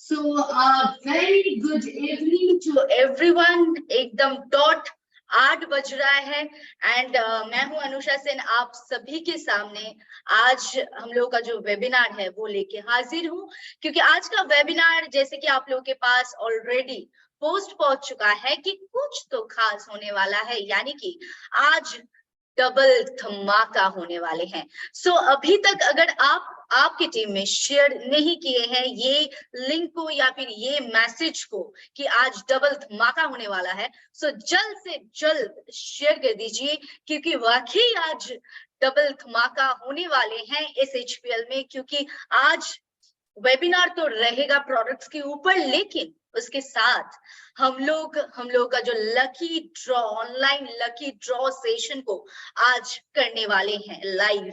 Very good evening to everyone. एकदम dot 8 बज रहा है एंड मैं हूं अनुषा सेन, आप सभी के सामने आज हम लोगों का जो वेबिनार है वो लेके हाजिर हूं, क्योंकि आज का वेबिनार जैसे कि आप लोगों के पास ऑलरेडी पोस्ट पहुंच चुका है कि कुछ तो खास होने वाला है, यानी कि आज डबल धमाका होने वाले हैं। अभी तक अगर आप आपकी टीम में शेयर नहीं किए हैं ये लिंक को या फिर ये मैसेज को कि आज डबल धमाका होने वाला है, जल्द से जल्द शेयर कर दीजिए, क्योंकि वाकई आज डबल धमाका होने वाले हैं इस एचपीएल में। क्योंकि आज वेबिनार तो रहेगा प्रोडक्ट्स के ऊपर, लेकिन उसके साथ हम लोग का जो lucky draw, online lucky draw session को आज करने वाले हैं लाइव।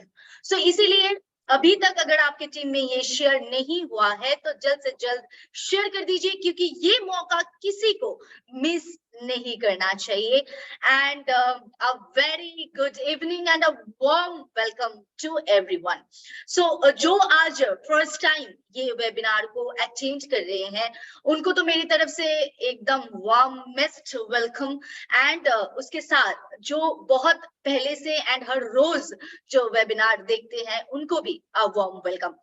इसीलिए अभी तक अगर आपके टीम में ये शेयर नहीं हुआ है तो जल्द से जल्द शेयर कर दीजिए, क्योंकि ये मौका किसी को मिस नहीं करना चाहिए। And a very good evening and a warm welcome to everyone. जो आज फर्स्ट टाइम ये वेबिनार को अटेंड कर रहे हैं उनको तो मेरी तरफ से एकदम वार्मेस्ट वेलकम, एंड उसके साथ जो बहुत पहले से एंड हर रोज जो वेबिनार देखते हैं उनको भी वार्म वेलकम।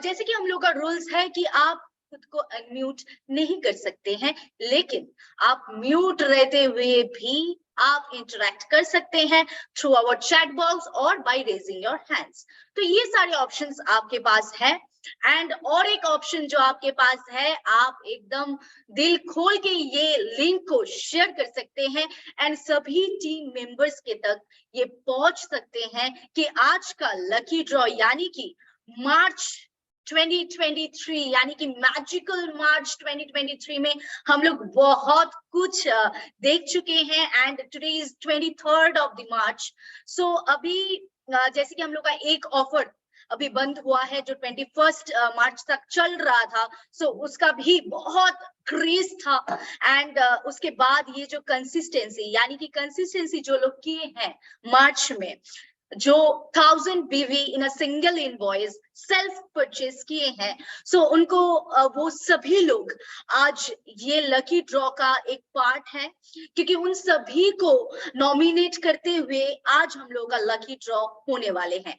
जैसे कि हम लोग का रूल्स है कि आप खुद को अनम्यूट नहीं कर सकते हैं, लेकिन आप म्यूट रहते हुए भी आप इंटरेक्ट कर सकते हैं थ्रू आवर चैट बॉक्स और बाय रेजिंग योर हैंड्स। तो ये सारे ऑप्शंस आपके पास है। एंड और एक ऑप्शन जो आपके पास है, आप एकदम दिल खोल के ये लिंक को शेयर कर सकते हैं एंड सभी टीम मेंबर्स के तक ये पहुंच सकते हैं कि आज का लकी ड्रॉ यानी कि मार्च 2023 यानी कि मैजिकल मार्च 2023 में हम लोग बहुत कुछ देख चुके हैं and today is 23rd of the March. अभी जैसे कि हम लोग का एक ऑफर अभी बंद हुआ है जो 21 मार्च तक चल रहा था, उसका भी बहुत क्रेज था। एंड उसके बाद ये जो कंसिस्टेंसी यानी कि कंसिस्टेंसी जो लोग किए हैं मार्च में, जो 1000 BV in a single invoice self purchase किए हैं, उनको वो सभी लोग आज ये लकी ड्रॉ का एक पार्ट है, क्योंकि उन सभी को नॉमिनेट करते हुए आज हम लोग का लकी ड्रॉ होने वाले हैं।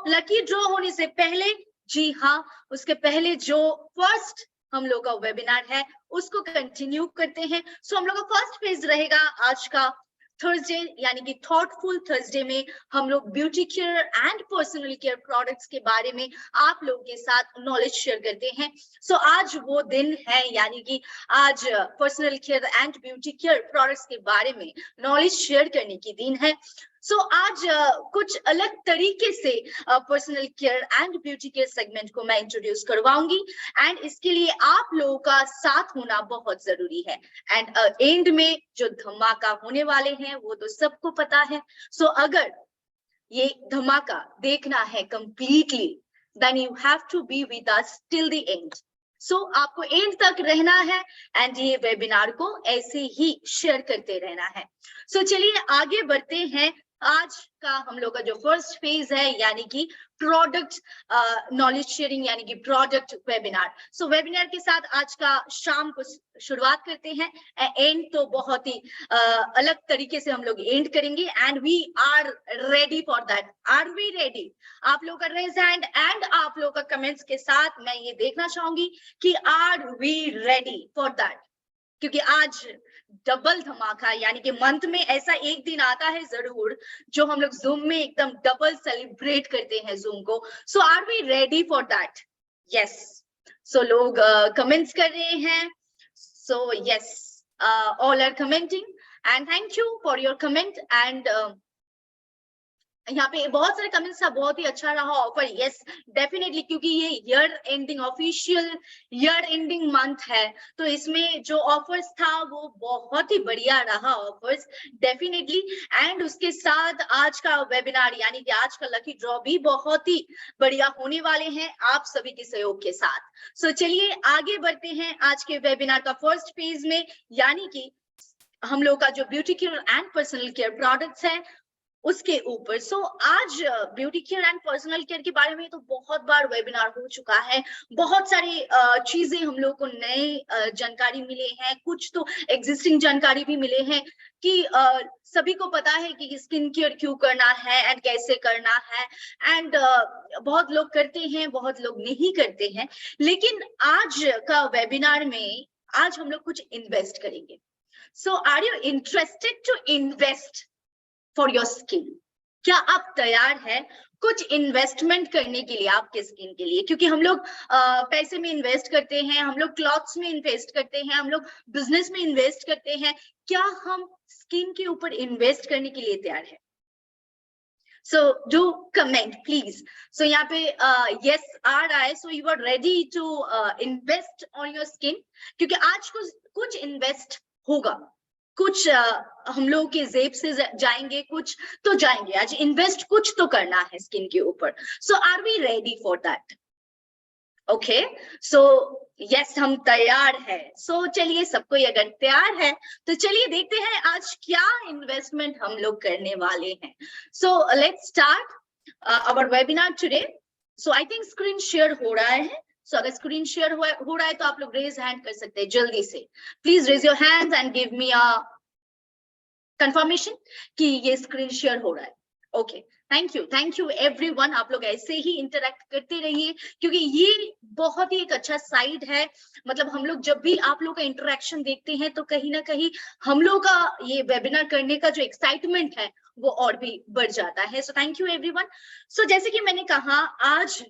लकी ड्रॉ होने से पहले, जी हाँ, उसके पहले जो फर्स्ट हम लोग का वेबिनार है उसको कंटिन्यू करते हैं। हम लोग का फर्स्ट फेज रहेगा आज का थर्सडे यानी कि थॉटफुल थर्सडे में हम लोग beauty care and personal care products के बारे में आप लोगों के साथ नॉलेज शेयर करते हैं। आज वो दिन है, यानी कि आज personal care and beauty care products के बारे में नॉलेज शेयर करने की दिन है। आज कुछ अलग तरीके से personal care and beauty care segment को मैं इंट्रोड्यूस करवाऊंगी एंड इसके लिए आप लोगों का साथ होना बहुत जरूरी है। एंड एंड में जो धमाका होने वाले हैं वो तो सबको पता है। अगर ये धमाका देखना है completely, then you have to be with us till the end. आपको एंड तक रहना है एंड ये वेबिनार को ऐसे ही शेयर करते रहना है। चलिए आगे बढ़ते हैं। आज का हम लोग का जो फर्स्ट फेज है यानी कि प्रोडक्ट नॉलेज शेयरिंग यानी कि प्रोडक्ट वेबिनार। वेबिनार के साथ आज का शाम को शुरुआत करते हैं। एंड तो बहुत ही अलग तरीके से हम लोग एंड करेंगे and we are ready for that. Are we ready? आप लोग का रेज हैंड एंड आप लोग का कमेंट्स के साथ मैं ये देखना चाहूंगी कि are we ready for that, क्योंकि आज डबल धमाका यानी कि मंथ में ऐसा एक दिन आता है जरूर जो हम लोग जूम में एकदम डबल सेलिब्रेट करते हैं जूम को। Are we ready for that? Yes. लोग कमेंट्स कर रहे हैं। Yes, all are commenting and thank you for your comment. And यहाँ पे बहुत सारे कमेंट्स था, बहुत ही अच्छा रहा ऑफर। यस डेफिनेटली, क्योंकि ये year ending official year ending month है तो इसमें जो ऑफर्स था वो बहुत ही बढ़िया रहा ऑफर्स डेफिनेटली। एंड उसके साथ आज का वेबिनार यानी कि आज का लकी ड्रॉ भी बहुत ही बढ़िया होने वाले हैं आप सभी के सहयोग के साथ। चलिए आगे बढ़ते हैं आज के वेबिनार का फर्स्ट फेज में, यानी कि हम लोग का जो beauty care and personal care products है उसके ऊपर। सो आज beauty care and personal care के बारे में तो बहुत बार वेबिनार हो चुका है, बहुत सारी चीजें हम लोग को नए जानकारी मिले हैं, कुछ तो एग्जिस्टिंग जानकारी भी मिले हैं कि सभी को पता है कि स्किन केयर क्यों करना है एंड कैसे करना है, एंड बहुत लोग करते हैं, बहुत लोग नहीं करते हैं। लेकिन आज का वेबिनार में आज हम लोग कुछ इन्वेस्ट करेंगे। So are you interested to invest for your skin? क्या आप तैयार हैं कुछ इन्वेस्टमेंट करने के लिए आपके स्किन के लिए? क्योंकि हम लोग पैसे में इन्वेस्ट करते हैं, हम लोग क्लॉथ्स में इन्वेस्ट करते हैं, हम लोग बिजनेस में इन्वेस्ट करते हैं। क्या हम स्किन के ऊपर इन्वेस्ट करने के लिए तैयार है? So do comment please. So यहाँ पे यस आ रहा है, so you are ready to invest on your skin, क्योंकि आज कुछ इन्वेस्ट होगा, कुछ हम लोग के जेब से जाएंगे, कुछ तो जाएंगे। आज इन्वेस्ट कुछ तो करना है स्किन के ऊपर। So are we ready for that? Okay, so yes, हम तैयार है। सो चलिए, सबको अगर तैयार है तो चलिए देखते हैं आज क्या इन्वेस्टमेंट हम लोग करने वाले हैं। So let's start our webinar today. So I think screen share हो रहा है। सो अगर स्क्रीन शेयर हो रहा है तो आप लोग रेज हैंड कर सकते हैं जल्दी से। Please raise your hands and give me a confirmation कि ये स्क्रीन शेयर हो रहा है। Okay, thank you everyone. आप लोग ऐसे ही इंटरेक्ट करते रहिए, क्योंकि ये बहुत ही एक अच्छा साइड है। मतलब हम लोग जब भी आप लोग का इंटरेक्शन देखते हैं तो कहीं ना कहीं हम लोग का ये वेबिनार करने का जो एक्साइटमेंट है वो और भी बढ़ जाता है। So thank you everyone. So जैसे कि मैंने कहा, आज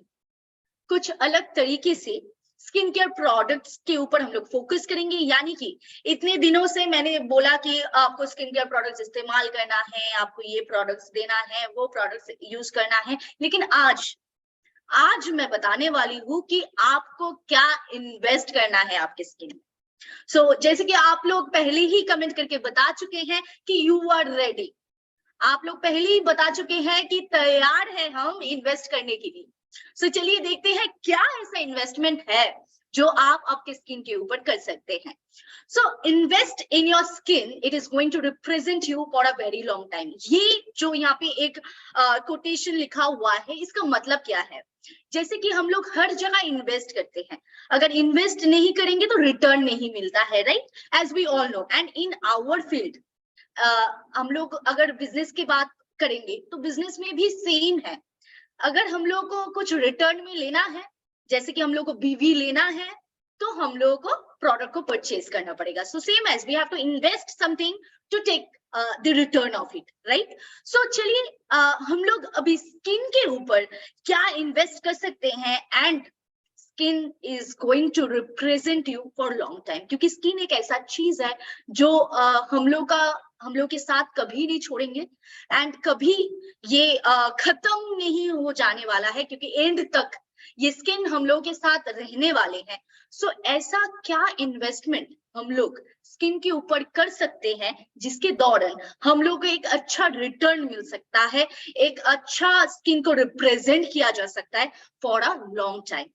कुछ अलग तरीके से स्किन केयर प्रोडक्ट्स के ऊपर हम लोग फोकस करेंगे। यानी कि इतने दिनों से मैंने बोला कि आपको स्किन केयर प्रोडक्ट्स इस्तेमाल करना है, आपको ये प्रोडक्ट्स देना है, वो प्रोडक्ट्स यूज करना है, लेकिन आज मैं बताने वाली हूँ कि आपको क्या इन्वेस्ट करना है आपके स्किन में। सो जैसे कि आप लोग पहले ही कमेंट करके बता चुके हैं कि यू आर रेडी, आप लोग पहले ही बता चुके हैं कि तैयार है हम इन्वेस्ट करने के लिए। सो चलिए देखते हैं क्या ऐसा इन्वेस्टमेंट है जो आप आपके स्किन के ऊपर कर सकते हैं। So invest in your skin, it is going to represent you for a very long time. ये जो यहाँ पे एक कोटेशन लिखा हुआ है, इसका मतलब क्या है? जैसे कि हम लोग हर जगह इन्वेस्ट करते हैं, अगर इन्वेस्ट नहीं करेंगे तो रिटर्न नहीं मिलता है, right? As we all know, and in our field हम लोग अगर बिजनेस की बात करेंगे तो बिजनेस में भी सेम है। अगर हम लोग को कुछ रिटर्न में लेना है, जैसे कि हम लोग को बीवी लेना है, तो हम लोग को प्रोडक्ट को परचेज करना पड़ेगा। So same as we have to invest something to take the return of it, right? So चलिए हम लोग अभी स्किन के ऊपर क्या इन्वेस्ट कर सकते हैं, and skin is going to represent you for long time, क्योंकि स्किन एक ऐसा चीज है जो हम लोग के साथ कभी नहीं छोड़ेंगे, एंड कभी ये खत्म नहीं हो जाने वाला है, क्योंकि एंड तक ये स्किन हम लोग के साथ रहने वाले हैं। सो ऐसा क्या इन्वेस्टमेंट हम लोग स्किन के ऊपर कर सकते हैं जिसके दौरान हम लोग को एक अच्छा रिटर्न मिल सकता है, एक अच्छा स्किन को रिप्रेजेंट किया जा सकता है फॉर अ लॉन्ग टाइम।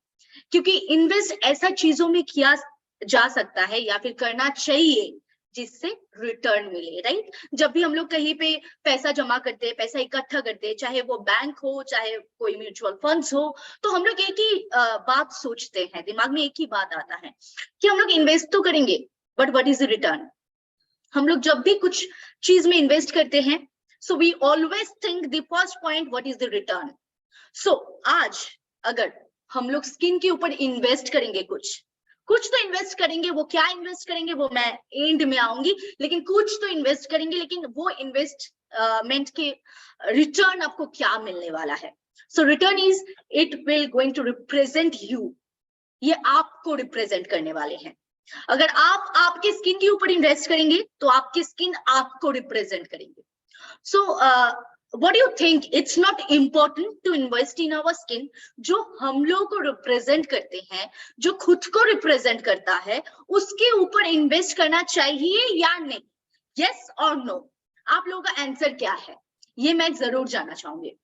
क्योंकि इन्वेस्ट ऐसा चीजों में किया जा सकता है या फिर करना चाहिए जिससे रिटर्न मिले, राइट? जब भी हम लोग कहीं पे पैसा जमा करते हैं, पैसा इकट्ठा करते हैं, चाहे वो बैंक हो, चाहे कोई म्यूचुअल फंड्स हो, तो हम लोग एक ही बात सोचते हैं, दिमाग में एक ही बात आता है कि हम लोग इन्वेस्ट तो करेंगे, but what is the return? हम लोग जब भी कुछ चीज में इन्वेस्ट करते हैं, so we always think the first point, what is the return? So आज अगर हम लोग स्किन के ऊपर इन्वेस्ट करेंगे, कुछ तो इन्वेस्ट करेंगे, वो क्या इन्वेस्ट करेंगे वो मैं एंड में आऊंगी, लेकिन कुछ तो इन्वेस्ट करेंगे, लेकिन वो इन्वेस्टमेंट के रिटर्न आपको क्या मिलने वाला है? So return is, it will going to represent you, ये आपको रिप्रेजेंट करने वाले हैं। अगर आप आपके स्किन के ऊपर इन्वेस्ट करेंगे तो आपकी स्किन आपको रिप्रेजेंट करेंगे। सो what do you think? It's not important to invest in our skin. जो हम लोग को रिप्रेजेंट करते हैं, जो खुद को रिप्रेजेंट करता है, उसके ऊपर इन्वेस्ट करना चाहिए या नहीं? यस और नो, आप लोगों का आंसर क्या है ये मैं जरूर जानना चाहूंगी।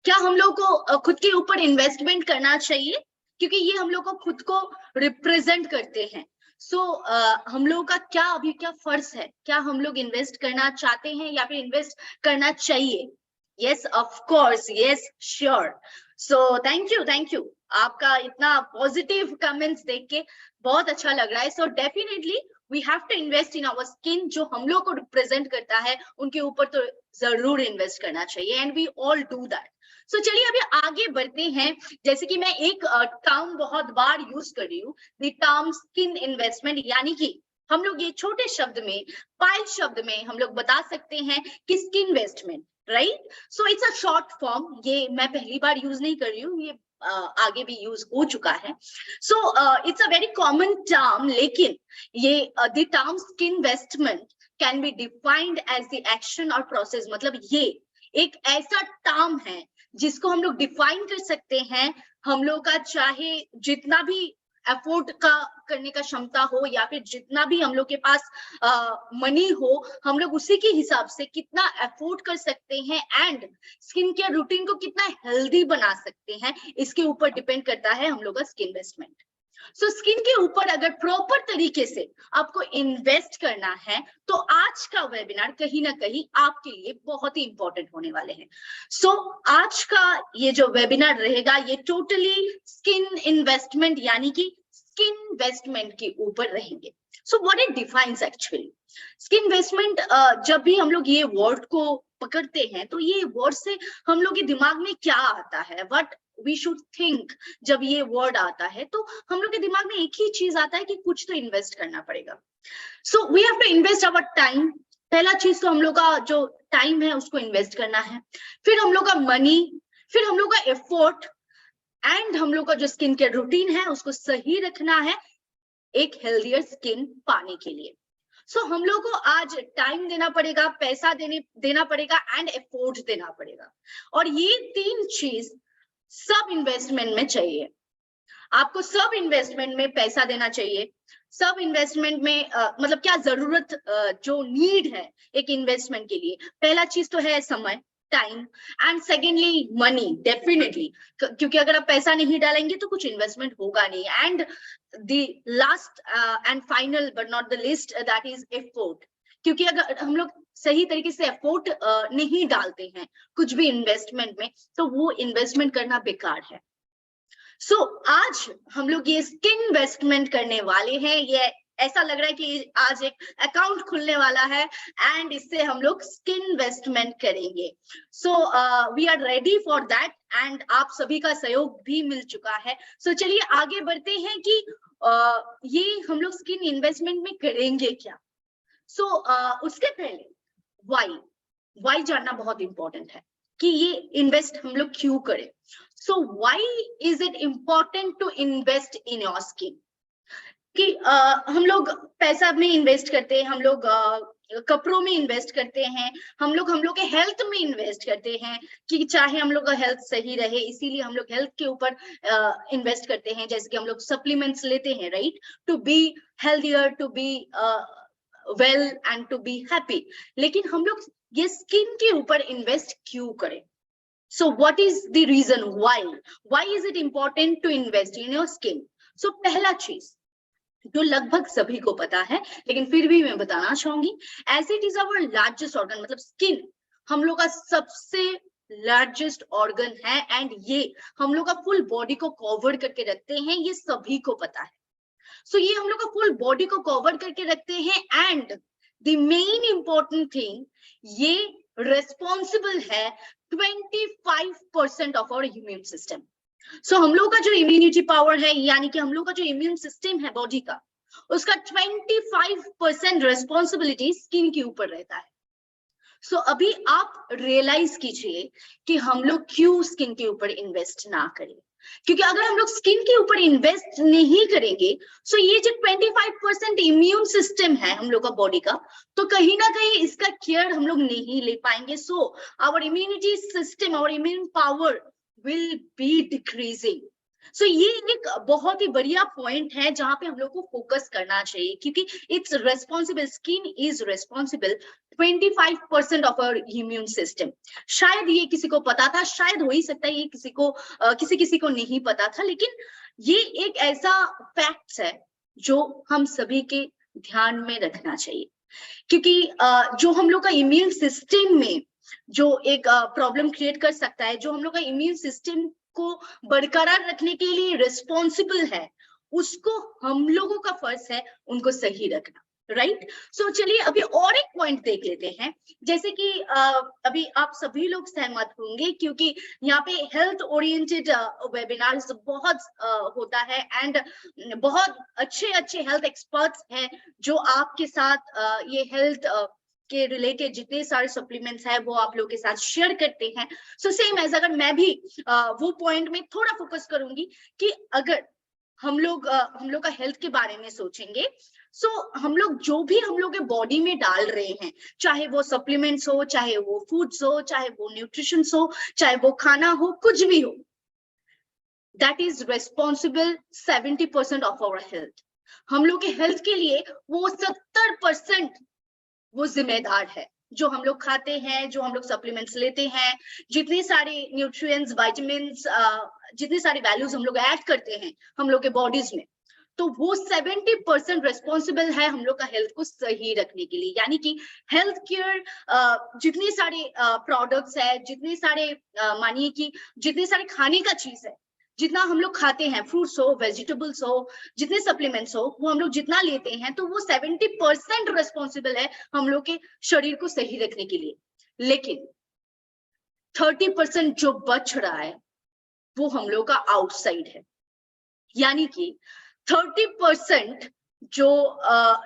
क्या हम लोग को खुद के ऊपर इन्वेस्टमेंट करना चाहिए? क्योंकि ये हम लोग को खुद को रिप्रेजेंट करते हैं। सो हम लोगों का क्या अभी क्या फर्ज है, क्या हम लोग इन्वेस्ट करना चाहते हैं या फिर इन्वेस्ट करना चाहिए? Yes of course, yes sure. So thank you आपका इतना पॉजिटिव कमेंट्स देख के बहुत अच्छा लग रहा है। So definitely we have to invest in our skin, जो हम लोग को रिप्रेजेंट करता है उनके ऊपर तो जरूर इन्वेस्ट करना चाहिए, and we all do that. So चलिए अभी आगे बढ़ते हैं। जैसे कि मैं एक टर्म बहुत बार यूज कर रही हूँ, द टर्म स्किन इन्वेस्टमेंट, यानी कि हम लोग ये छोटे शब्द में, 5 शब्द में हम लोग बता सकते हैं कि skin investment, right? So it's a short form, ये मैं पहली बार यूज नहीं कर रही हूँ, ये आगे भी यूज हो चुका है। So it's a very common term, लेकिन ये the term skin investment can be defined as the action और प्रोसेस। मतलब ये एक ऐसा टर्म है जिसको हम लोग डिफाइन कर सकते हैं, हम लोग का चाहे जितना भी अफोर्ड का करने का क्षमता हो या फिर जितना भी हम लोग के पास मनी हो, हम लोग उसी के हिसाब से कितना अफोर्ड कर सकते हैं एंड स्किन केयर रूटीन को कितना हेल्दी बना सकते हैं, इसके ऊपर डिपेंड करता है हम लोग का स्किन इन्वेस्टमेंट। सो स्किन के ऊपर अगर प्रॉपर तरीके से आपको इन्वेस्ट करना है तो आज का वेबिनार कहीं ना कहीं आपके लिए बहुत ही इंपॉर्टेंट होने वाले हैं। सो आज का ये जो वेबिनार रहेगा ये टोटली स्किन इन्वेस्टमेंट यानी कि स्किन इन्वेस्टमेंट के ऊपर रहेंगे। So what it defines actually skin investment? जब भी हम लोग ये वर्ड को पकड़ते हैं तो ये वर्ड से हम लोग के दिमाग में क्या आता है, व्हाट वी शुड थिंक? जब ये वर्ड आता है तो हम लोग के दिमाग में एक ही चीज आता है कि कुछ तो इन्वेस्ट करना पड़ेगा। So we have to invest our time. पहला चीज तो हम लोग का जो टाइम है उसको इन्वेस्ट करना है, फिर हम लोग का मनी, फिर हम लोग का एफर्ट, एंड हम लोग का जो स्किन केयर रूटीन है उसको सही रखना है एक हेल्दियर स्किन पाने के लिए। सो हम लोग को आज टाइम देना पड़ेगा, पैसा देना पड़ेगा एंड एफर्ट देना पड़ेगा, और ये 3 चीज सब इन्वेस्टमेंट में चाहिए। आपको सब इन्वेस्टमेंट में पैसा देना चाहिए, सब इन्वेस्टमेंट में मतलब क्या जरूरत जो नीड है एक इन्वेस्टमेंट के लिए, पहला चीज तो है समय, time, and secondly money definitely, क्योंकि अगर आप पैसा नहीं डालेंगे तो कुछ इन्वेस्टमेंट होगा नहीं, and the last and final but not the list that is effort, क्योंकि अगर हम लोग सही तरीके से एफर्ट नहीं डालते हैं कुछ भी इन्वेस्टमेंट में तो वो इन्वेस्टमेंट करना बेकार है। सो आज हम लोग ये स्किन इन्वेस्टमेंट करने वाले हैं। ये ऐसा लग रहा है कि आज एक अकाउंट खुलने वाला है एंड इससे हम लोग स्किन इन्वेस्टमेंट करेंगे। So we are ready for that and आप सभी का सहयोग भी मिल चुका है। सो चलिए आगे बढ़ते हैं कि ये हम लोग स्किन इन्वेस्टमेंट में करेंगे क्या। सो उसके पहले वाई जानना बहुत इंपॉर्टेंट है कि ये इन्वेस्ट हम लोग क्यों करें। So why is it important to invest in your skin? कि हम लोग पैसा में इन्वेस्ट करते हैं, हम लोग कपड़ों में इन्वेस्ट करते हैं, हम लोग के हेल्थ में इन्वेस्ट करते हैं कि चाहे हम लोग का हेल्थ सही रहे, इसीलिए हम लोग हेल्थ के ऊपर इन्वेस्ट करते हैं। जैसे कि हम लोग सप्लीमेंट्स लेते हैं, right, to be healthier, to be well and to be happy. लेकिन हम लोग ये स्किन के ऊपर इन्वेस्ट क्यों करें? So what is the reason why is it important to invest in your skin? So पहला चीज जो लगभग सभी को पता है लेकिन फिर भी मैं बताना चाहूंगी, as it is our largest organ, मतलब स्किन हम लोग का सबसे लार्जेस्ट ऑर्गन है एंड ये हम लोग का फुल बॉडी को कवर करके रखते हैं, ये सभी को पता है। सो ये हम लोग का फुल बॉडी को कवर करके रखते हैं and the main important thing, ये रेस्पॉन्सिबल है 25% ऑफ आवर इम्यून सिस्टम। सो हम लोग का जो इम्यूनिटी पावर है, यानी कि हम लोग का जो इम्यून सिस्टम है बॉडी का, उसका 25% रेस्पॉन्सिबिलिटी स्किन के ऊपर रहता है। सो अभी आप रियलाइज कीजिए कि हम लोग क्यों स्किन के ऊपर इन्वेस्ट ना करें, क्योंकि अगर हम लोग स्किन के ऊपर इन्वेस्ट नहीं करेंगे सो ये जो 25% इम्यून सिस्टम है हम लोग का बॉडी का, तो कहीं ना कहीं इसका केयर हम लोग नहीं ले पाएंगे। So our immunity system, our immune power will be decreasing. So ये एक बहुत ही बढ़िया पॉइंट है जहां पे हम लोग को फोकस करना चाहिए, क्योंकि it's responsible, skin is responsible 25% of our immune system. शायद ये किसी को पता था, शायद हो ही सकता है ये किसी को नहीं पता था, लेकिन ये एक ऐसा फैक्ट है जो हम सभी के ध्यान में रखना चाहिए, क्योंकि जो हम लोग का इम्यून सिस्टम में जो एक प्रॉब्लम क्रिएट कर सकता है, जो हम लोग का इम्यून सिस्टम को बरकरार रखने के लिए रिस्पॉन्सिबल है, उसको हम लोगों का फर्ज है उनको सही रखना, राइट। सो चलिए अभी और एक पॉइंट देख लेते हैं, जैसे कि अभी आप सभी लोग सहमत होंगे क्योंकि यहाँ पे हेल्थ ओरिएंटेड वेबिनार्स बहुत होता है, एंड बहुत अच्छे अच्छे हेल्थ एक्सपर्ट्स हैं जो आपके साथ ये हेल्थ के रिलेटेड जितने सारे सप्लीमेंट्स हैं वो आप लोग के साथ शेयर करते हैं। सो सेम एज अगर मैं भी वो पॉइंट में थोड़ा फोकस करूंगी कि अगर हम लोग का हेल्थ के बारे में सोचेंगे, सो हम लोग जो भी हम लोग के बॉडी में डाल रहे हैं, चाहे वो सप्लीमेंट्स हो, चाहे वो फूड्स हो, चाहे वो न्यूट्रिशन हो, चाहे वो खाना हो, कुछ भी हो, that is responsible 70% of our health. हम लोग के हेल्थ के लिए वो 70% वो जिम्मेदार है। जो हम लोग खाते हैं, जो हम लोग सप्लीमेंट्स लेते हैं, जितने सारे न्यूट्रिएंट्स, विटामिन्स, जितने सारे वैल्यूज हम लोग ऐड करते हैं हम लोग के बॉडीज में, तो वो 70% रेस्पॉन्सिबल है हम लोग का हेल्थ को सही रखने के लिए। यानी कि हेल्थ केयर जितने सारे प्रोडक्ट्स है, जितने सारे मानिए कि जितने सारे खाने का चीज है, जितना हम लोग खाते हैं, फ्रूट्स हो, वेजिटेबल्स हो, जितने सप्लीमेंट्स हो, वो हम लोग जितना लेते हैं, तो वो 70% रेस्पॉन्सिबल है हम लोग के शरीर को सही रखने के लिए। लेकिन 30% जो बच रहा है वो हम लोग का आउटसाइड है। यानी कि 30% जो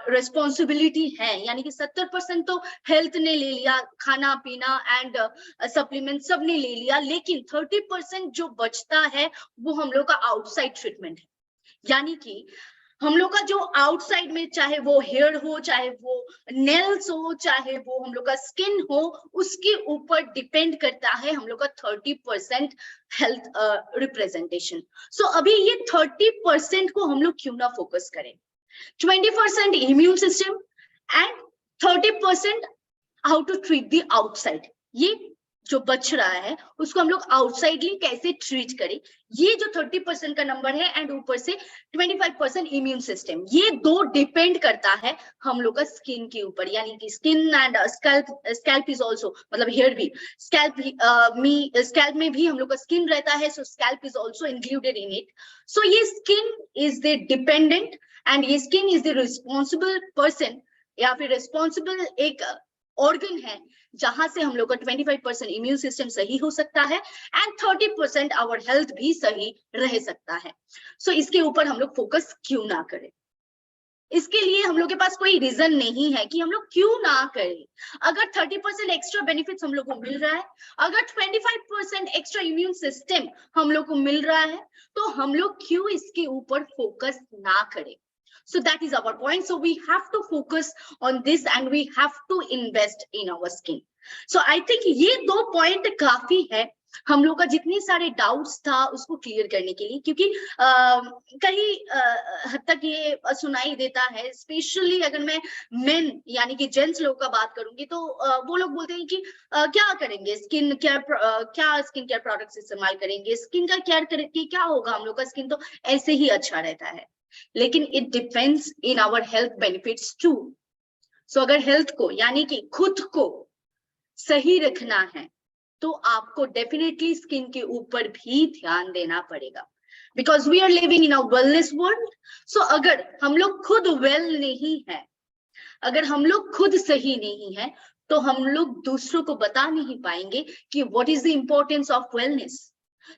रिस्पॉन्सिबिलिटी है, यानी कि 70% तो हेल्थ ने ले लिया, खाना पीना एंड सप्लीमेंट सब ने ले लिया, लेकिन 30% जो बचता है वो हम लोग का आउटसाइड ट्रीटमेंट है। यानी कि हम लोग का जो आउटसाइड में, चाहे वो हेयर हो, चाहे वो नेल्स हो, चाहे वो हम लोग का स्किन हो, उसके ऊपर डिपेंड करता है हम लोग का 30% हेल्थ रिप्रेजेंटेशन। सो अभी ये 30% को हम लोग क्यों ना फोकस करें, 20% immune system and 30% how to treat the outside. ये जो बच रहा है उसको हम लोग आउटसाइडली कैसे ट्रीट करें, ये जो 30% का नंबर है, एंड ऊपर से 25% इम्यून सिस्टम, ये दो डिपेंड करता है हम लोग का स्किन के ऊपर। यानी कि skin and scalp is also, मतलब हेयर भी, स्कैल्प में भी हम लोग का स्किन रहता है, so scalp is also included in it. So ये skin is the dependent and ये skin is the responsible person, या फिर रिस्पॉन्सिबल एक ऑर्गन है जहां से हम लोग का 25% इम्यून सिस्टम सही हो सकता है एंड 30% आवर हेल्थ भी सही रह सकता है। सो इसके ऊपर हम लोग फोकस क्यों ना करें, इसके लिए हम लोग के पास कोई रीजन नहीं है कि हम लोग क्यों ना करें। अगर 30% एक्स्ट्रा बेनिफिट्स हम लोग को मिल रहा है, अगर 25% एक्स्ट्रा इम्यून सिस्टम हम लोग को मिल रहा है, तो हम लोग क्यों इसके ऊपर फोकस ना करें। So that is our point. So we have to focus on this and we have to invest in our skin. So I think ये दो पॉइंट काफी है हम लोग का जितने सारे डाउट्स था उसको क्लियर करने के लिए, क्योंकि कहीं हद तक ये सुनाई देता है, स्पेशली अगर मैं मेन यानी कि जेंट्स लोग का बात करूंगी, तो वो लोग बोलते हैं कि क्या करेंगे, स्किन केयर, क्या स्किन केयर प्रोडक्ट्स इस्तेमाल करेंगे, स्किन का केयर करके क्या होगा, हम लोग का स्किन तो ऐसे ही अच्छा रहता है। लेकिन it depends in our health benefits too. So अगर हेल्थ को यानी कि खुद को सही रखना है तो आपको डेफिनेटली स्किन के ऊपर भी ध्यान देना पड़ेगा, because we are living in a wellness world. So अगर हम लोग खुद वेल नहीं है, अगर हम लोग खुद सही नहीं है, तो हम लोग दूसरों को बता नहीं पाएंगे कि what is the importance of wellness.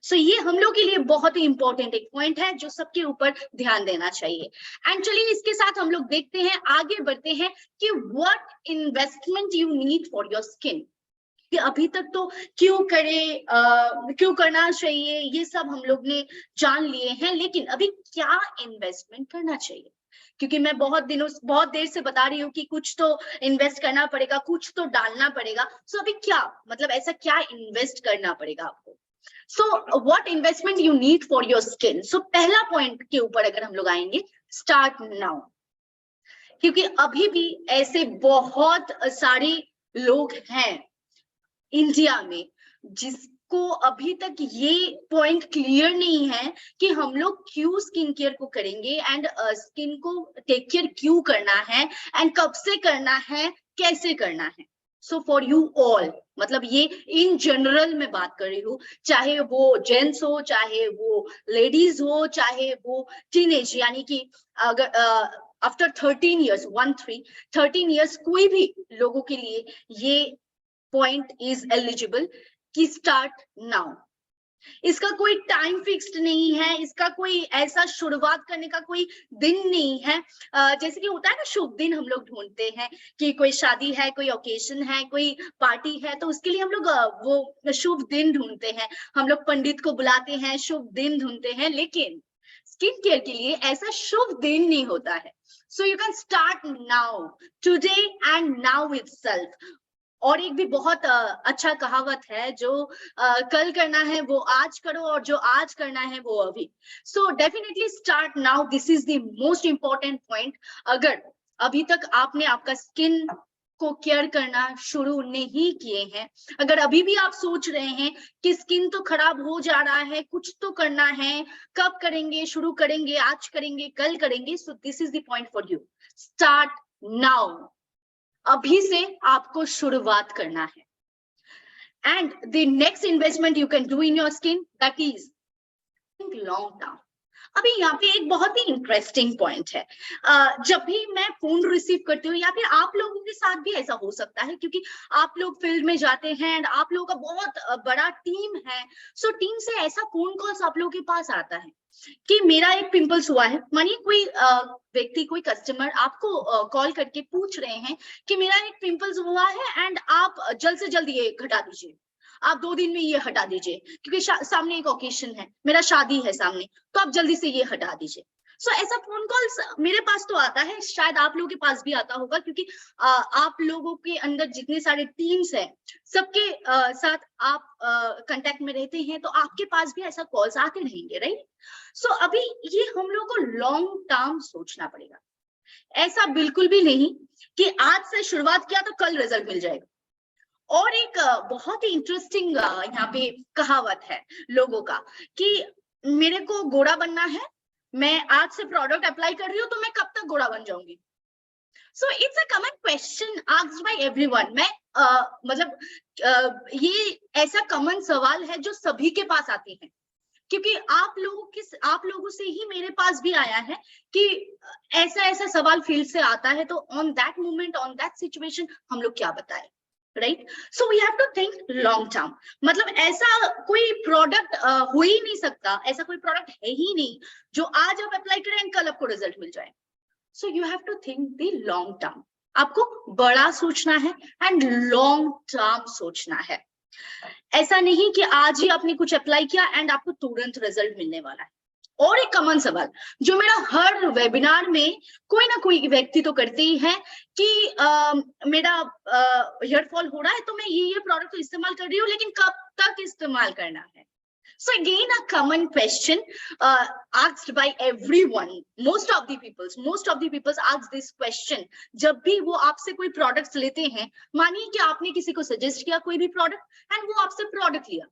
So ये हम लोग के लिए बहुत ही इंपॉर्टेंट एक पॉइंट है जो सबके ऊपर ध्यान देना चाहिए। एंड चलिए इसके साथ हम लोग देखते हैं, आगे बढ़ते हैं कि what investment you need for your skin. कि अभी तक तो क्यों करें, क्यों करना चाहिए, ये सब हम लोग ने जान लिए हैं, लेकिन अभी क्या इन्वेस्टमेंट करना चाहिए, क्योंकि मैं बहुत देर से बता रही हूँ कि कुछ तो इन्वेस्ट करना पड़ेगा, कुछ तो डालना पड़ेगा। सो अभी क्या मतलब ऐसा क्या इन्वेस्ट करना पड़ेगा आपको। So what investment you need for your skin? So पहला पॉइंट के ऊपर अगर हम लोग आएंगे, start now, क्योंकि अभी भी ऐसे बहुत सारे लोग हैं इंडिया में को अभी तक ये पॉइंट क्लियर नहीं है कि हम लोग क्यों स्किन केयर को करेंगे एंड स्किन को टेक केयर क्यों करना है एंड कब से करना है, कैसे करना है। सो फॉर यू ऑल, मतलब ये इन जनरल में बात कर रही हूँ, चाहे वो जेंट्स हो, चाहे वो लेडीज हो, चाहे वो टीनेज, यानी कि अगर आफ्टर 13 इयर्स 13 इयर्स कोई भी लोगों के लिए ये पॉइंट इज एलिजिबल कि स्टार्ट नाउ। इसका कोई टाइम फिक्स्ड नहीं है, इसका कोई ऐसा शुरुआत करने का कोई दिन नहीं है। जैसे कि होता है ना, शुभ दिन हम लोग ढूंढते हैं कि कोई शादी है, कोई ओकेजन है, कोई पार्टी है, तो उसके लिए हम लोग वो शुभ दिन ढूंढते हैं, हम लोग पंडित को बुलाते हैं, शुभ दिन ढूंढते हैं। लेकिन स्किन केयर के लिए ऐसा शुभ दिन नहीं होता है। So you can start now, today and now itself. और एक भी बहुत अच्छा कहावत है, जो कल करना है वो आज करो, और जो आज करना है वो अभी। So definitely start now, this is the most important point. अगर अभी तक आपने आपका स्किन को केयर करना शुरू नहीं किए हैं, अगर अभी भी आप सोच रहे हैं कि स्किन तो खराब हो जा रहा है, कुछ तो करना है, कब करेंगे, शुरू करेंगे, आज करेंगे, कल करेंगे, so this is the point for you. Start now, अभी से आपको शुरुआत करना है। And the next investment you can do in your skin, that is long term. अभी यहाँ पे एक बहुत ही इंटरेस्टिंग पॉइंट है। जब भी मैं फोन रिसीव करती हूँ, या फिर आप लोगों के साथ भी ऐसा हो सकता है, क्योंकि आप लोग फील्ड में जाते हैं एंड आप लोगों का बहुत बड़ा टीम है, सो टीम से ऐसा फोन कॉल्स आप लोगों के पास आता है कि मेरा एक पिंपल्स हुआ है। मानिए कोई व्यक्ति, कोई कस्टमर आपको कॉल करके पूछ रहे हैं कि मेरा एक पिंपल्स हुआ है एंड आप जल्द से जल्द ये घटा दीजिए, आप 2 दिन में ये हटा दीजिए, क्योंकि सामने एक ओकेशन है, मेरा शादी है सामने, तो आप जल्दी से ये हटा दीजिए। सो ऐसा फोन कॉल्स मेरे पास तो आता है, शायद आप लोगों के पास भी आता होगा, क्योंकि आप लोगों के अंदर जितने सारे टीम्स हैं, सबके साथ आप कांटेक्ट में रहते हैं, तो आपके पास भी ऐसा कॉल्स आते रहेंगे, राइट। सो अभी ये हम लोग को लॉन्ग टर्म सोचना पड़ेगा। ऐसा बिल्कुल भी नहीं कि आज से शुरुआत किया तो कल रिजल्ट मिल जाएगा। और एक बहुत ही इंटरेस्टिंग यहाँ पे कहावत है लोगों का कि मेरे को गोरा बनना है, मैं आज से प्रोडक्ट अप्लाई कर रही हूँ, तो मैं कब तक गोरा बन जाऊंगी। सो it's a common question asked by everyone. मैं मतलब ये ऐसा कॉमन सवाल है जो सभी के पास आती है, क्योंकि आप लोगों से ही मेरे पास भी आया है कि ऐसा ऐसा सवाल फील्ड से आता है, तो on that moment, on that situation हम लोग क्या बताएं, right. So we have to think long term. मतलब ऐसा कोई प्रोडक्ट हो ही नहीं सकता, ऐसा कोई प्रोडक्ट है ही नहीं जो आज आप अप्लाई करें एंड कल आपको रिजल्ट मिल जाए। So you have to think the long term. आपको बड़ा सोचना है एंड लॉन्ग टर्म सोचना है। ऐसा नहीं कि आज ही आपने कुछ अप्लाई किया एंड आपको तुरंत रिजल्ट मिलने वाला है। और एक कॉमन सवाल जो मेरा हर वेबिनार में कोई ना कोई व्यक्ति तो करते ही है कि मेरा हेयर फॉल हो रहा है, तो मैं ये प्रोडक्ट तो इस्तेमाल कर रही हूँ, लेकिन कब तक इस्तेमाल करना है। So again, a common question asked by everyone. Most of the people ask this question. जब भी वो आपसे कोई प्रोडक्ट्स लेते हैं, मानिए कि आपने किसी को सजेस्ट किया कोई भी प्रोडक्ट एंड वो आपसे प्रोडक्ट लिया,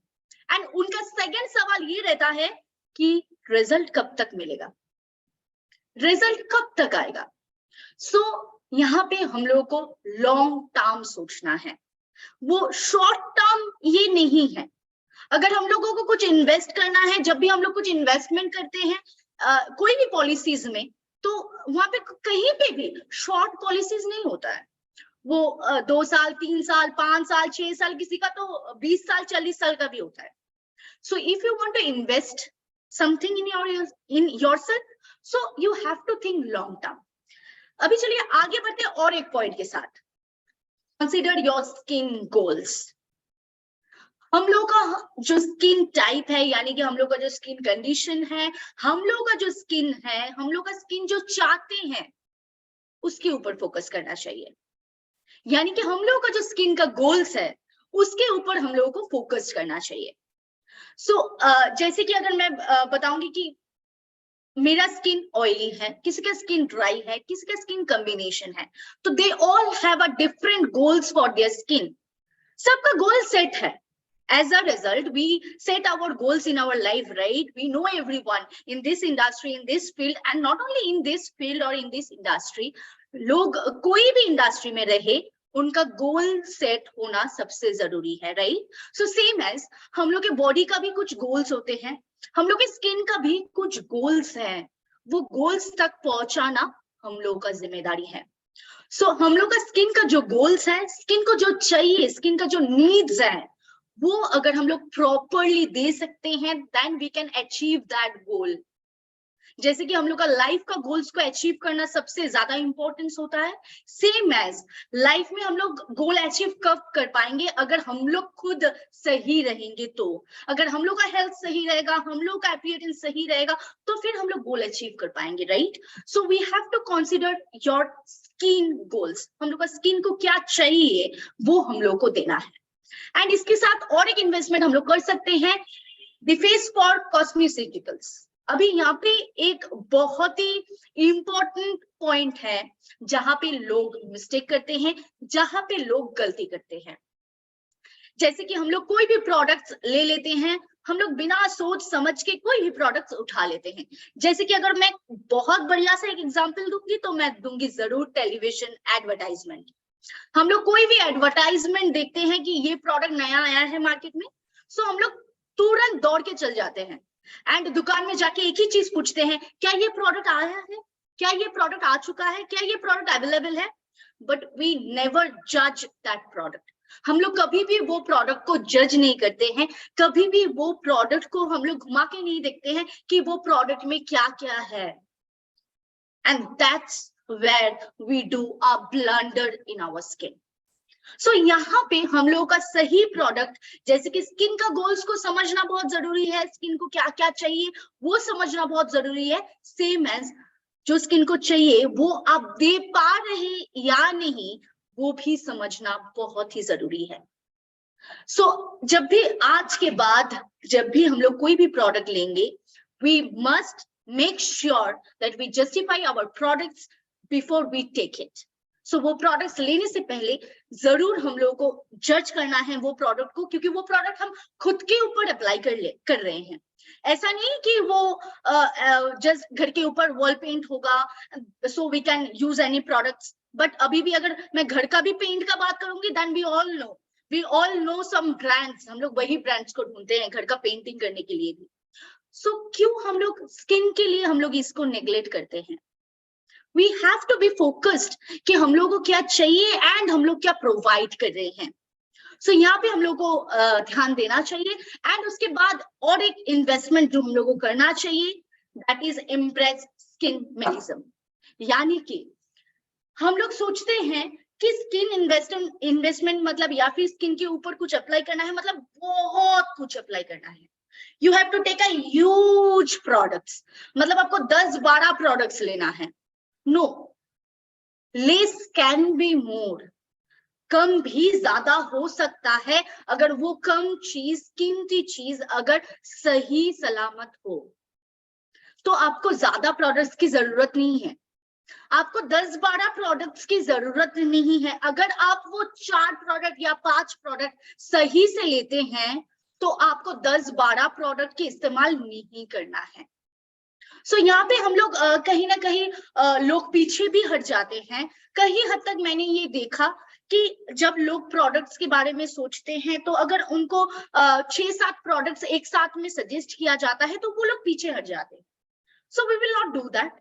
एंड उनका सेकंड सवाल ये रहता है कि रिजल्ट कब तक मिलेगा, रिजल्ट कब तक आएगा। सो यहाँ पे हम लोगों को लॉन्ग टर्म सोचना है, वो शॉर्ट टर्म ये नहीं है। अगर हम लोगों को कुछ इन्वेस्ट करना है, जब भी हम लोग कुछ इन्वेस्टमेंट करते हैं कोई भी पॉलिसीज में, तो वहां पे कहीं पे भी शॉर्ट पॉलिसीज नहीं होता है। वो 2 साल, 3 साल, 5 साल, 6 साल, किसी का तो 20 साल, 40 साल का भी होता है। So if you want to invest something in yourself, so you have to think long term. अभी चलिए आगे बढ़ते हैं और एक पॉइंट के साथ। Consider your skin goals. हम लोग का जो स्किन टाइप है, यानी कि हम लोग का जो स्किन कंडीशन है, हम लोग का जो स्किन है, हम लोग का स्किन जो चाहते हैं, उसके ऊपर फोकस करना चाहिए। यानी कि हम लोग का जो स्किन का गोल्स है, उसके ऊपर हम लोगों को फोकस करना चाहिए। सो जैसे कि अगर मैं बताऊंगी कि मेरा स्किन ऑयली है, किसी का स्किन ड्राई है, किसी का स्किन कॉम्बिनेशन है, तो they all have a different goals for their skin. सबका गोल सेट है, As a result, we set our goals in our life, right? We know everyone in this industry, in this field, and not only in this field or in this industry, लोग कोई भी industry में रहे, उनका goal set होना सबसे जरूरी है, राइट? सो सेम एज हम लोग के बॉडी का भी कुछ गोल्स होते हैं, हम लोग के स्किन का भी कुछ गोल्स हैं, वो गोल्स तक पहुंचाना हम लोग का जिम्मेदारी है। सो हम लोग का स्किन का जो गोल्स है, स्किन को जो चाहिए, स्किन का जो नीड्स है, वो अगर हम लोग प्रॉपरली दे सकते हैं, then we can achieve that goal. जैसे कि हम लोग का लाइफ का गोल्स को अचीव करना सबसे ज्यादा इंपॉर्टेंस होता है, सेम एज लाइफ में हम लोग गोल अचीव कब कर पाएंगे? अगर हम लोग खुद सही रहेंगे तो। अगर हम लोग का हेल्थ सही रहेगा, हम लोग का अपीयरेंस सही रहेगा, तो फिर हम लोग गोल अचीव कर पाएंगे, right? So we have to consider your skin goals. हम लोग का स्किन को क्या चाहिए वो हम लोग को देना है। एंड इसके साथ और एक इन्वेस्टमेंट हम लोग कर सकते हैं, द फेस फॉर कॉस्मेटिकल्स। अभी यहाँ पे एक बहुत ही इंपॉर्टेंट पॉइंट है जहां पे लोग मिस्टेक करते हैं, जहां पे लोग गलती करते हैं। जैसे कि हम लोग कोई भी प्रोडक्ट्स ले लेते हैं, हम लोग बिना सोच समझ के कोई भी प्रोडक्ट्स उठा लेते हैं। जैसे कि अगर मैं बहुत बढ़िया सा एक एग्जांपल दूंगी तो मैं दूंगी जरूर टेलीविजन एडवर्टाइजमेंट। हम लोग कोई भी एडवर्टाइजमेंट देखते हैं कि ये प्रोडक्ट नया आया है मार्केट में, सो हम लोग तुरंत दौड़ के चल जाते हैं एंड दुकान में जाके एक ही चीज पूछते हैं, क्या ये प्रोडक्ट आया है, क्या ये प्रोडक्ट आ चुका है, क्या ये प्रोडक्ट अवेलेबल है? बट वी नेवर जज दैट प्रोडक्ट। हम लोग कभी भी वो प्रोडक्ट को जज नहीं करते हैं, कभी भी वो प्रोडक्ट को हम लोग घुमा के नहीं देखते हैं कि वो प्रोडक्ट में क्या क्या है। And that's where we do a blunder in our skin. So यहाँ पे हम लोगों का सही प्रोडक्ट, जैसे कि स्किन का गोल्स को समझना बहुत जरूरी है, स्किन को क्या क्या चाहिए वो समझना बहुत जरूरी है। सेम एज जो स्किन को चाहिए वो आप दे पा रहे या नहीं वो भी समझना बहुत ही जरूरी है। सो जब भी आज के बाद जब भी हम लोग कोई भी प्रोडक्ट लेंगे, we must make sure that we justify our products before we take it. So वो प्रोडक्ट्स लेने से पहले जरूर हम लोगों को जज करना है वो प्रोडक्ट को, क्योंकि वो प्रोडक्ट हम खुद के ऊपर अप्लाई कर रहे हैं। ऐसा नहीं कि वो जस्ट घर के ऊपर वॉल पेंट होगा so we can use any products. But अभी भी अगर मैं घर का भी पेंट का बात करूंगी, then we all know some brands, हम लोग वही ब्रांड्स को ढूंढते हैं घर का पेंटिंग करने के लिए भी। सो क्यों हम लोग स्किन के लिए हम लोग इसको नेग्लेक्ट करते हैं? We have to be focused कि हम लोगों को क्या चाहिए एंड हम लोग क्या प्रोवाइड कर रहे हैं। सो यहाँ पे हम लोग को ध्यान देना चाहिए। एंड उसके बाद और एक इन्वेस्टमेंट जो हम लोग को करना चाहिए, that is impress skin minimalism. यानी कि हम लोग सोचते हैं कि स्किन इन्वेस्टमेंट मतलब या फिर स्किन के ऊपर कुछ अप्लाई करना है मतलब बहुत कुछ अप्लाई करना है। You have to take a huge products, मतलब आपको 10-12 प्रोडक्ट्स लेना है। No, less can be more. कम भी ज्यादा हो सकता है अगर वो कम चीज, कीमती चीज अगर सही सलामत हो तो आपको ज्यादा प्रोडक्ट्स की जरूरत नहीं है। आपको 10-12 प्रोडक्ट्स की जरूरत नहीं है। अगर आप वो 4 प्रोडक्ट या 5 प्रोडक्ट सही से लेते हैं तो आपको 10-12 प्रोडक्ट के इस्तेमाल नहीं करना है। सो यहाँ पे हम लोग कहीं ना कहीं लोग पीछे भी हट जाते हैं। कहीं हद तक मैंने ये देखा कि जब लोग प्रोडक्ट्स के बारे में सोचते हैं तो अगर उनको 6-7 प्रोडक्ट्स एक साथ में सजेस्ट किया जाता है तो वो लोग पीछे हट जाते हैं। So we will not do that.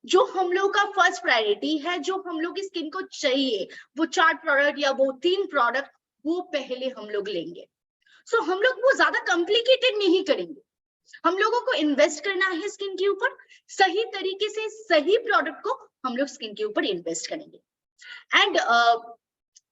जो हम लोग का फर्स्ट प्रायोरिटी है, जो हम लोग की स्किन को चाहिए, वो 4 प्रोडक्ट या वो 3 प्रोडक्ट, वो पहले हम लोग लेंगे। सो हम लोग वो ज्यादा कॉम्प्लिकेटेड नहीं करेंगे। हम लोगों को इन्वेस्ट करना है स्किन के ऊपर, सही तरीके से सही प्रोडक्ट को हम लोग स्किन के ऊपर इन्वेस्ट करेंगे। एंड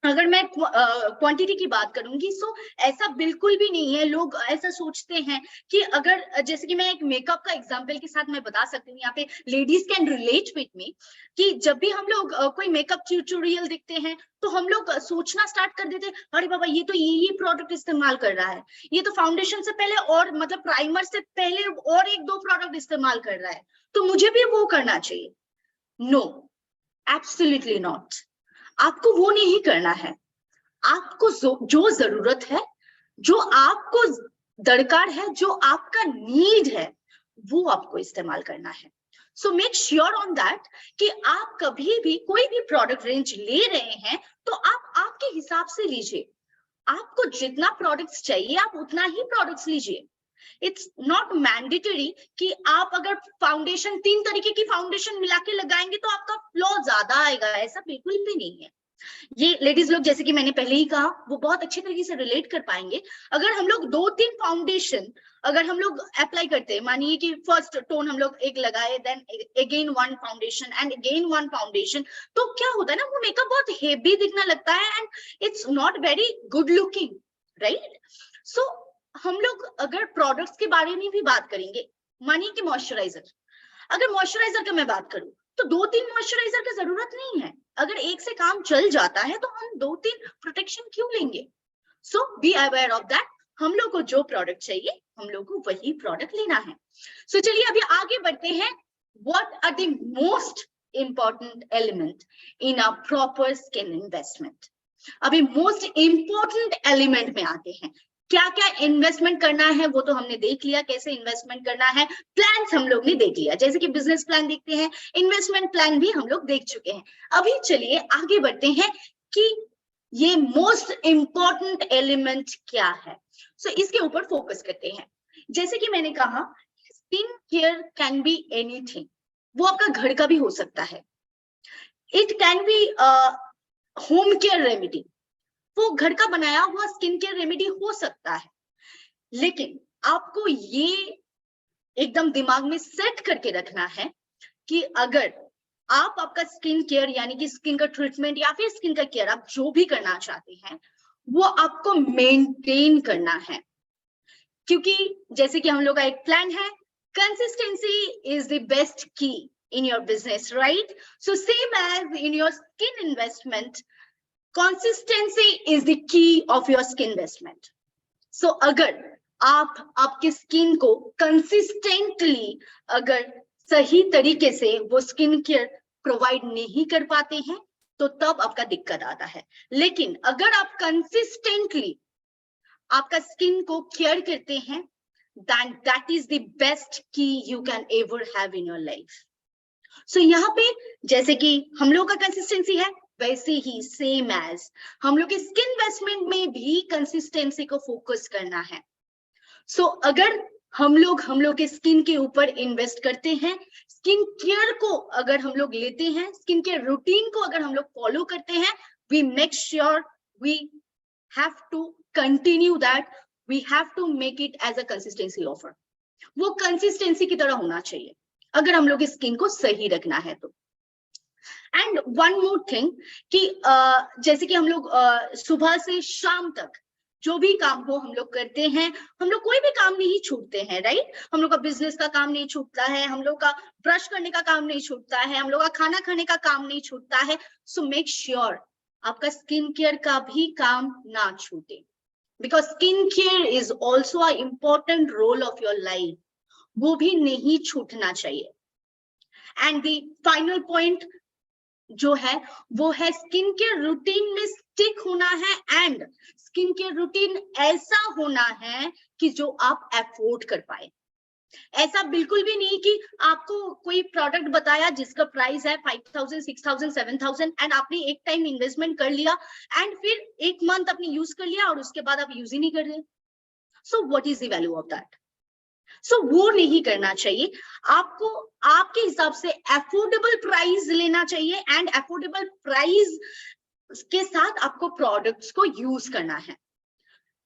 अगर मैं क्वांटिटी की बात करूंगी, सो ऐसा बिल्कुल भी नहीं है। लोग ऐसा सोचते हैं कि अगर, जैसे कि मैं एक मेकअप का एग्जांपल के साथ मैं बता सकती हूँ, यहाँ पे ladies can relate with me, कि जब भी हम लोग कोई मेकअप ट्यूटोरियल देखते हैं तो हम लोग सोचना स्टार्ट कर देते हैं, अरे बाबा ये तो ये प्रोडक्ट इस्तेमाल कर रहा है, ये तो फाउंडेशन से पहले और मतलब प्राइमर से पहले और 1-2 प्रोडक्ट इस्तेमाल कर रहा है, तो मुझे भी वो करना चाहिए। No, absolutely not. आपको वो नहीं करना है। आपको जो जरूरत है जो आपको दरकार है, जो आपका नीड है, वो आपको इस्तेमाल करना है। So make sure on that कि आप कभी भी कोई भी प्रोडक्ट रेंज ले रहे हैं तो आप आपके हिसाब से लीजिए। आपको जितना प्रोडक्ट्स चाहिए आप उतना ही प्रोडक्ट्स लीजिए। इट्स नॉट मैंडेटरी कि आप अगर फाउंडेशन 3 तरीके की फाउंडेशन मिला के लगाएंगे तो आपका फ्लो ज्यादा आएगा, ऐसा बिल्कुल भी नहीं है। ये लेडीज लोग, जैसे कि मैंने पहले ही कहा, वो बहुत अच्छी तरीके से रिलेट कर पाएंगे। अगर हम लोग 2-3 फाउंडेशन अगर हम लोग अप्लाई करते हैं, मानिए कि फर्स्ट टोन हम लोग एक लगाए, then again 1 foundation and again 1 foundation, तो क्या होता है ना, वो मेकअप बहुत हेवी दिखना लगता है and it's not very good looking, right. So हम लोग अगर प्रोडक्ट्स के बारे में भी बात करेंगे, मानिए कि मॉइस्चराइजर, अगर मॉइस्चराइजर का मैं बात करूं तो 2-3 मॉइस्चराइजर की जरूरत नहीं है। अगर एक से काम चल जाता है तो हम 2-3 प्रोटेक्शन क्यों लेंगे। सो बी अवेयर ऑफ दैट, हम लोग को जो प्रोडक्ट चाहिए हम लोग को वही प्रोडक्ट लेना है। सो चलिए अभी आगे बढ़ते हैं। What are the most important element in a proper skin investment. अभी मोस्ट इंपॉर्टेंट एलिमेंट में आते हैं। क्या क्या इन्वेस्टमेंट करना है वो तो हमने देख लिया, कैसे इन्वेस्टमेंट करना है, प्लान्स हम लोग ने देख लिया, जैसे कि बिजनेस प्लान देखते हैं, इन्वेस्टमेंट प्लान भी हम लोग देख चुके हैं। अभी चलिए आगे बढ़ते हैं कि ये मोस्ट इंपॉर्टेंट एलिमेंट क्या है। सो इसके ऊपर फोकस करते हैं। जैसे कि मैंने कहा, skin care can be anything, वो आपका घर का भी हो सकता है। It can be home care remedy, वो घर का बनाया हुआ स्किन केयर रेमेडी हो सकता है। लेकिन आपको ये एकदम दिमाग में सेट करके रखना है कि अगर आप आपका स्किन केयर यानी कि स्किन का ट्रीटमेंट या फिर स्किन का केयर आप जो भी करना चाहते हैं वो आपको मेंटेन करना है। क्योंकि जैसे कि हम लोग का एक प्लान है, consistency is the best key in your business, right. So same as in your skin investment, consistency is the key of your skin investment. So अगर आप आपके स्किन को कंसिस्टेंटली अगर सही तरीके से वो स्किन केयर प्रोवाइड नहीं कर पाते हैं तो तब आपका दिक्कत आता है। लेकिन अगर आप कंसिस्टेंटली आपका स्किन को केयर करते हैं, then that is the best key you can ever have in your life. So यहाँ पे जैसे कि हम लोग का कंसिस्टेंसी है, वैसे ही सेम एज हम लोग के स्किन इन्वेस्टमेंट में भी कंसिस्टेंसी को फोकस करना है। सो अगर हम लोग के स्किन के ऊपर इन्वेस्ट करते हैं, स्किन केयर को अगर हम लोग लेते हैं, स्किन केयर रूटीन को अगर हम लोग फॉलो करते हैं, we make sure we have to continue that, we have to make it as a consistency offer. वो कंसिस्टेंसी की तरह होना चाहिए अगर हम लोग स्किन को सही रखना है तो। एंड वन मोर थिंग कि जैसे कि हम लोग सुबह से शाम तक जो भी काम हो हम लोग करते हैं, हम लोग कोई भी काम नहीं छूटते हैं, राइट। हम लोग का बिजनेस का काम नहीं छूटता है, हम लोग का ब्रश करने का काम नहीं छूटता है, हम लोग का खाना खाने का काम नहीं छूटता है। सो मेक श्योर आपका स्किन केयर का भी काम ना छूटे, because skin care is also a important role of your life, वो भी नहीं छूटना चाहिए। एंड द फाइनल पॉइंट जो है वो है स्किन केयर रूटीन में स्टिक होना है, एंड स्किन केयर रूटीन ऐसा होना है कि जो आप अफोर्ड कर पाए। ऐसा बिल्कुल भी नहीं कि आपको कोई प्रोडक्ट बताया जिसका प्राइस है 5000, 6000, 7000 एंड आपने एक टाइम इन्वेस्टमेंट कर लिया एंड फिर एक मंथ आपने यूज कर लिया और उसके बाद आप यूज ही नहीं कर रहे। So what is the value of that. So वो नहीं करना चाहिए। आपको आपके हिसाब से अफोर्डेबल प्राइस लेना चाहिए एंड अफोर्डेबल प्राइस के साथ आपको प्रोडक्ट्स को यूज करना है,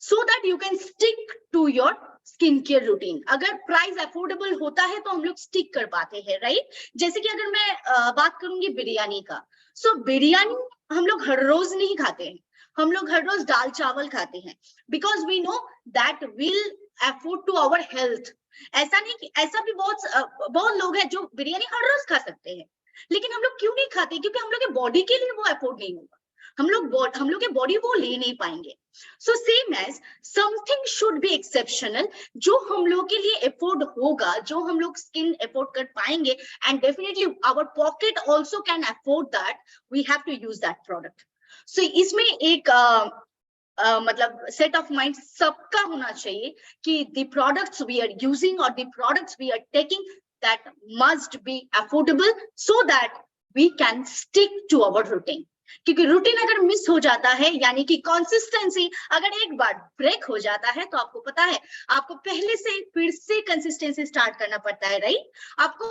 so that you can stick to your skin care routine. अगर प्राइस अफोर्डेबल होता है तो हम लोग स्टिक कर पाते हैं, राइट। जैसे कि अगर मैं बात करूंगी बिरयानी का, सो बिरयानी हम लोग हर रोज नहीं खाते हैं, हम लोग हर रोज दाल चावल खाते हैं, because we know that will afford to our health. ऐसा नहीं कि ऐसा भी बहुत लोग हैं जो बिरयानी हर रोज खा सकते हैं, लेकिन हम लोग क्यों नहीं खाते, क्योंकि हम लोग के बॉडी के लिए वो अफोर्ड नहीं होगा, हम लोग के बॉडी वो ले नहीं पाएंगे। So same as something should be exceptional, जो हम लोग के लिए अफोर्ड होगा, जो हम लोग स्किन अफोर्ड कर पाएंगे, and definitely our pocket also can afford that, we have to use that product. So इसमें एक मतलब सेट ऑफ माइंड सबका होना चाहिए कि the products we are using और the products we are taking that must be affordable so that we can stick to our routine. क्योंकि routine अगर मिस हो जाता है, यानी कि कंसिस्टेंसी अगर एक बार ब्रेक हो जाता है, तो आपको पता है आपको पहले से फिर से कंसिस्टेंसी स्टार्ट करना पड़ता है, राइट? आपको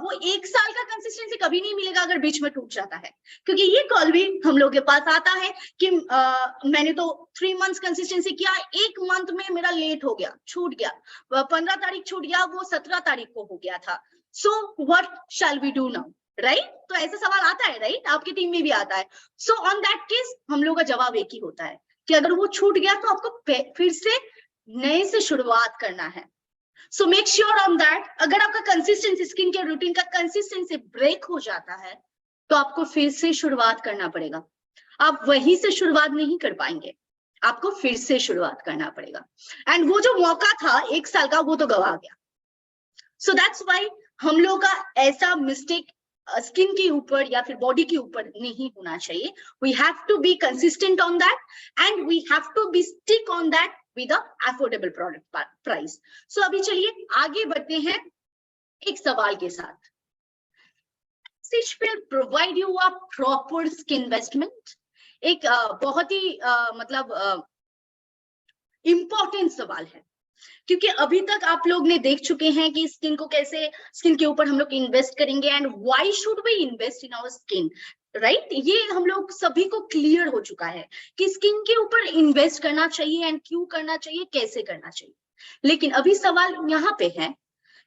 वो 1 साल का कंसिस्टेंसी कभी नहीं मिलेगा अगर बीच में टूट जाता है। क्योंकि ये कॉल भी हम लोग के पास आता है कि मैंने तो 3 मंथ्स कंसिस्टेंसी किया, 1 मंथ में मेरा लेट हो गया, छूट गया, 15 तारीख छूट गया, वो 17 तारीख को हो गया था। So what shall we do now, right? तो ऐसा सवाल आता है, राइट? आपकी टीम में भी आता है। सो ऑन दैट केस हम लोग का जवाब एक ही होता है कि अगर वो छूट गया तो आपको फिर से नए से शुरुआत करना है। So make sure on that अगर आपका कंसिस्टेंसी, स्किन केयर रूटीन का कंसिस्टेंसी ब्रेक हो जाता है तो आपको फिर से शुरुआत करना पड़ेगा। आप वहीं से शुरुआत नहीं कर पाएंगे, आपको फिर से शुरुआत करना पड़ेगा। एंड वो जो मौका था 1 साल का, वो तो गवा गया। सो दैट्स व्हाई हम लोग का ऐसा मिस्टेक स्किन के ऊपर या फिर बॉडी के ऊपर नहीं होना चाहिए। We have to be consistent on that and we have to be stick on that with a affordable product price. So अभी चलिए आगे बढ़ते हैं एक सवाल के साथ। will provide you a proper skin investment? एक बहुत ही मतलब इंपॉर्टेंट सवाल है, क्योंकि अभी तक आप लोग ने देख चुके हैं कि स्किन को कैसे, स्किन के ऊपर हम लोग इन्वेस्ट करेंगे and why should we invest in our skin, right? ये हम लोग सभी को क्लियर हो चुका है कि स्किन के ऊपर इन्वेस्ट करना चाहिए एंड क्यों करना चाहिए, कैसे करना चाहिए। लेकिन अभी सवाल यहाँ पे है,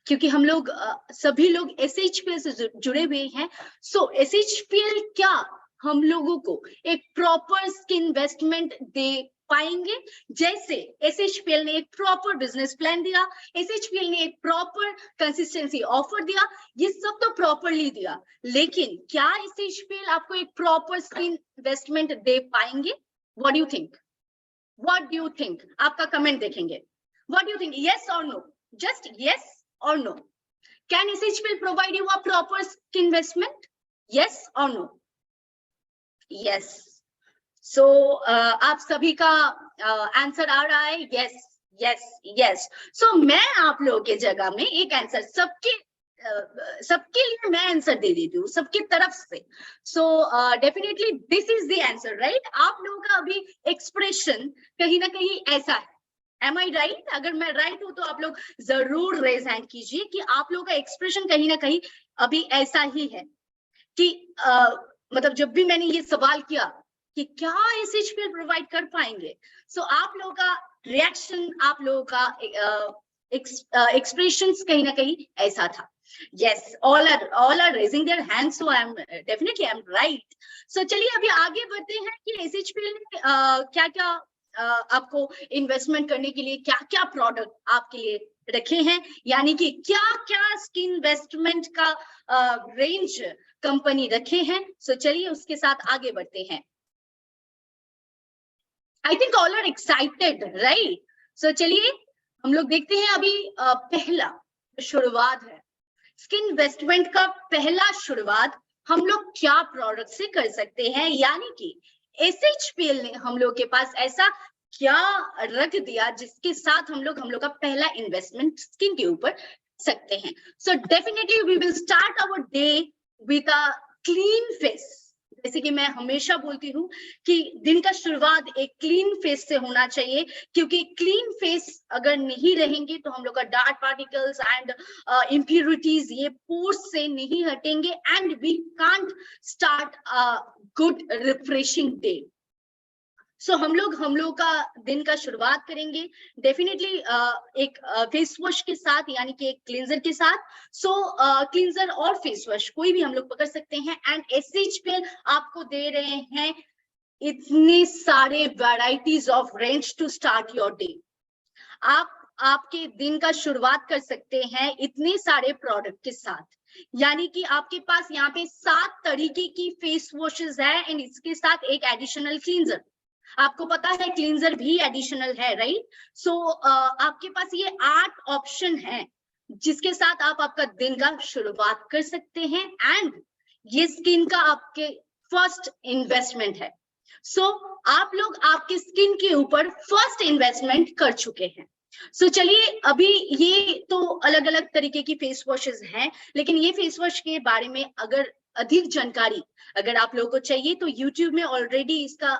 क्योंकि हम लोग सभी लोग SHPL से जुड़े हुए हैं। सो SHPL क्या हम लोगों को एक प्रॉपर स्किन इन्वेस्टमेंट दे पाएंगे? जैसे SHPL ने एक प्रॉपर बिजनेस प्लान दिया, SHPL ने एक प्रॉपर कंसिस्टेंसी ऑफर दिया, ये सब तो प्रॉपरली दिया, लेकिन क्या SHPL आपको एक प्रॉपर स्किन इन्वेस्टमेंट दे पाएंगे? What do you think? What do you think? आपका कमेंट देखेंगे। What do you think? Yes और no? Just yes or no? Can SHPL provide you a proper skin investment? Yes or no? Yes. So आप सभी का answer आ रहा है yes, yes, yes. So मैं आप लोगों के जगह में एक आंसर सबके लिए मैं आंसर दे देती हूँ, सबकी तरफ से। So definitely this is the answer, right? आप लोगों का अभी एक्सप्रेशन कहीं ना कहीं ऐसा है। Am I right? अगर मैं राइट हूं तो आप लोग जरूर रेज हैंड कीजिए कि आप लोगों का एक्सप्रेशन कहीं ना कहीं अभी ऐसा ही है कि मतलब जब भी मैंने ये सवाल किया कि क्या SHPL प्रोवाइड कर पाएंगे, सो आप लोगों का रिएक्शन, आप लोगों का एक्सप्रेशंस कहीं ना कहीं ऐसा था। Yes, all are raising their hands, so I'm right. So चलिए अभी आगे बढ़ते हैं कि SHPL ने क्या क्या आपको इन्वेस्टमेंट करने के लिए क्या क्या प्रोडक्ट आपके लिए रखे हैं, यानी कि क्या क्या स्किन इन्वेस्टमेंट का रेंज कंपनी रखे हैं। सो चलिए उसके साथ आगे बढ़ते हैं। I think all are excited, right? So चलिए हम लोग देखते हैं अभी पहला शुरुआत है स्किन इन्वेस्टमेंट का। पहला शुरुआत हम लोग क्या प्रोडक्ट से कर सकते हैं, यानी कि SHPL ने हम लोग के पास ऐसा क्या रख दिया जिसके साथ हम लोग का पहला इन्वेस्टमेंट स्किन के ऊपर सकते हैं। So definitely we will start our day with a clean face. जैसे कि मैं हमेशा बोलती हूँ कि दिन का शुरुआत एक क्लीन फेस से होना चाहिए, क्योंकि क्लीन फेस अगर नहीं रहेंगे तो हम लोग का डार्क पार्टिकल्स एंड इम्प्योरिटीज ये पोर्स से नहीं हटेंगे and we can't start a good refreshing day. So हम लोग का दिन का शुरुआत करेंगे डेफिनेटली एक फेस वॉश के साथ, यानी कि एक क्लींजर के साथ। सो क्लींजर और फेस वॉश कोई भी हम लोग पकड़ सकते हैं एंड SHPL आपको दे रहे हैं इतने सारे varieties of range to start your day. आप आपके दिन का शुरुआत कर सकते हैं इतने सारे प्रोडक्ट के साथ, यानी कि आपके पास यहाँ पे 7 तरीके की फेस वॉशेस है एंड इसके साथ एक एडिशनल क्लींजर। आपको पता है क्लींजर भी एडिशनल है, राइट? सो आपके पास ये 8 ऑप्शन है जिसके साथ आप आपका दिन का शुरुआत कर सकते हैं एंड ये स्किन का आपके फर्स्ट इन्वेस्टमेंट है। सो आप लोग आपके स्किन के ऊपर फर्स्ट इन्वेस्टमेंट कर चुके हैं। सो चलिए, अभी ये तो अलग अलग तरीके की फेस वॉशेस हैं, लेकिन ये फेस वॉश के बारे में अगर अधिक जानकारी अगर आप लोगों को चाहिए तो YouTube में ऑलरेडी इसका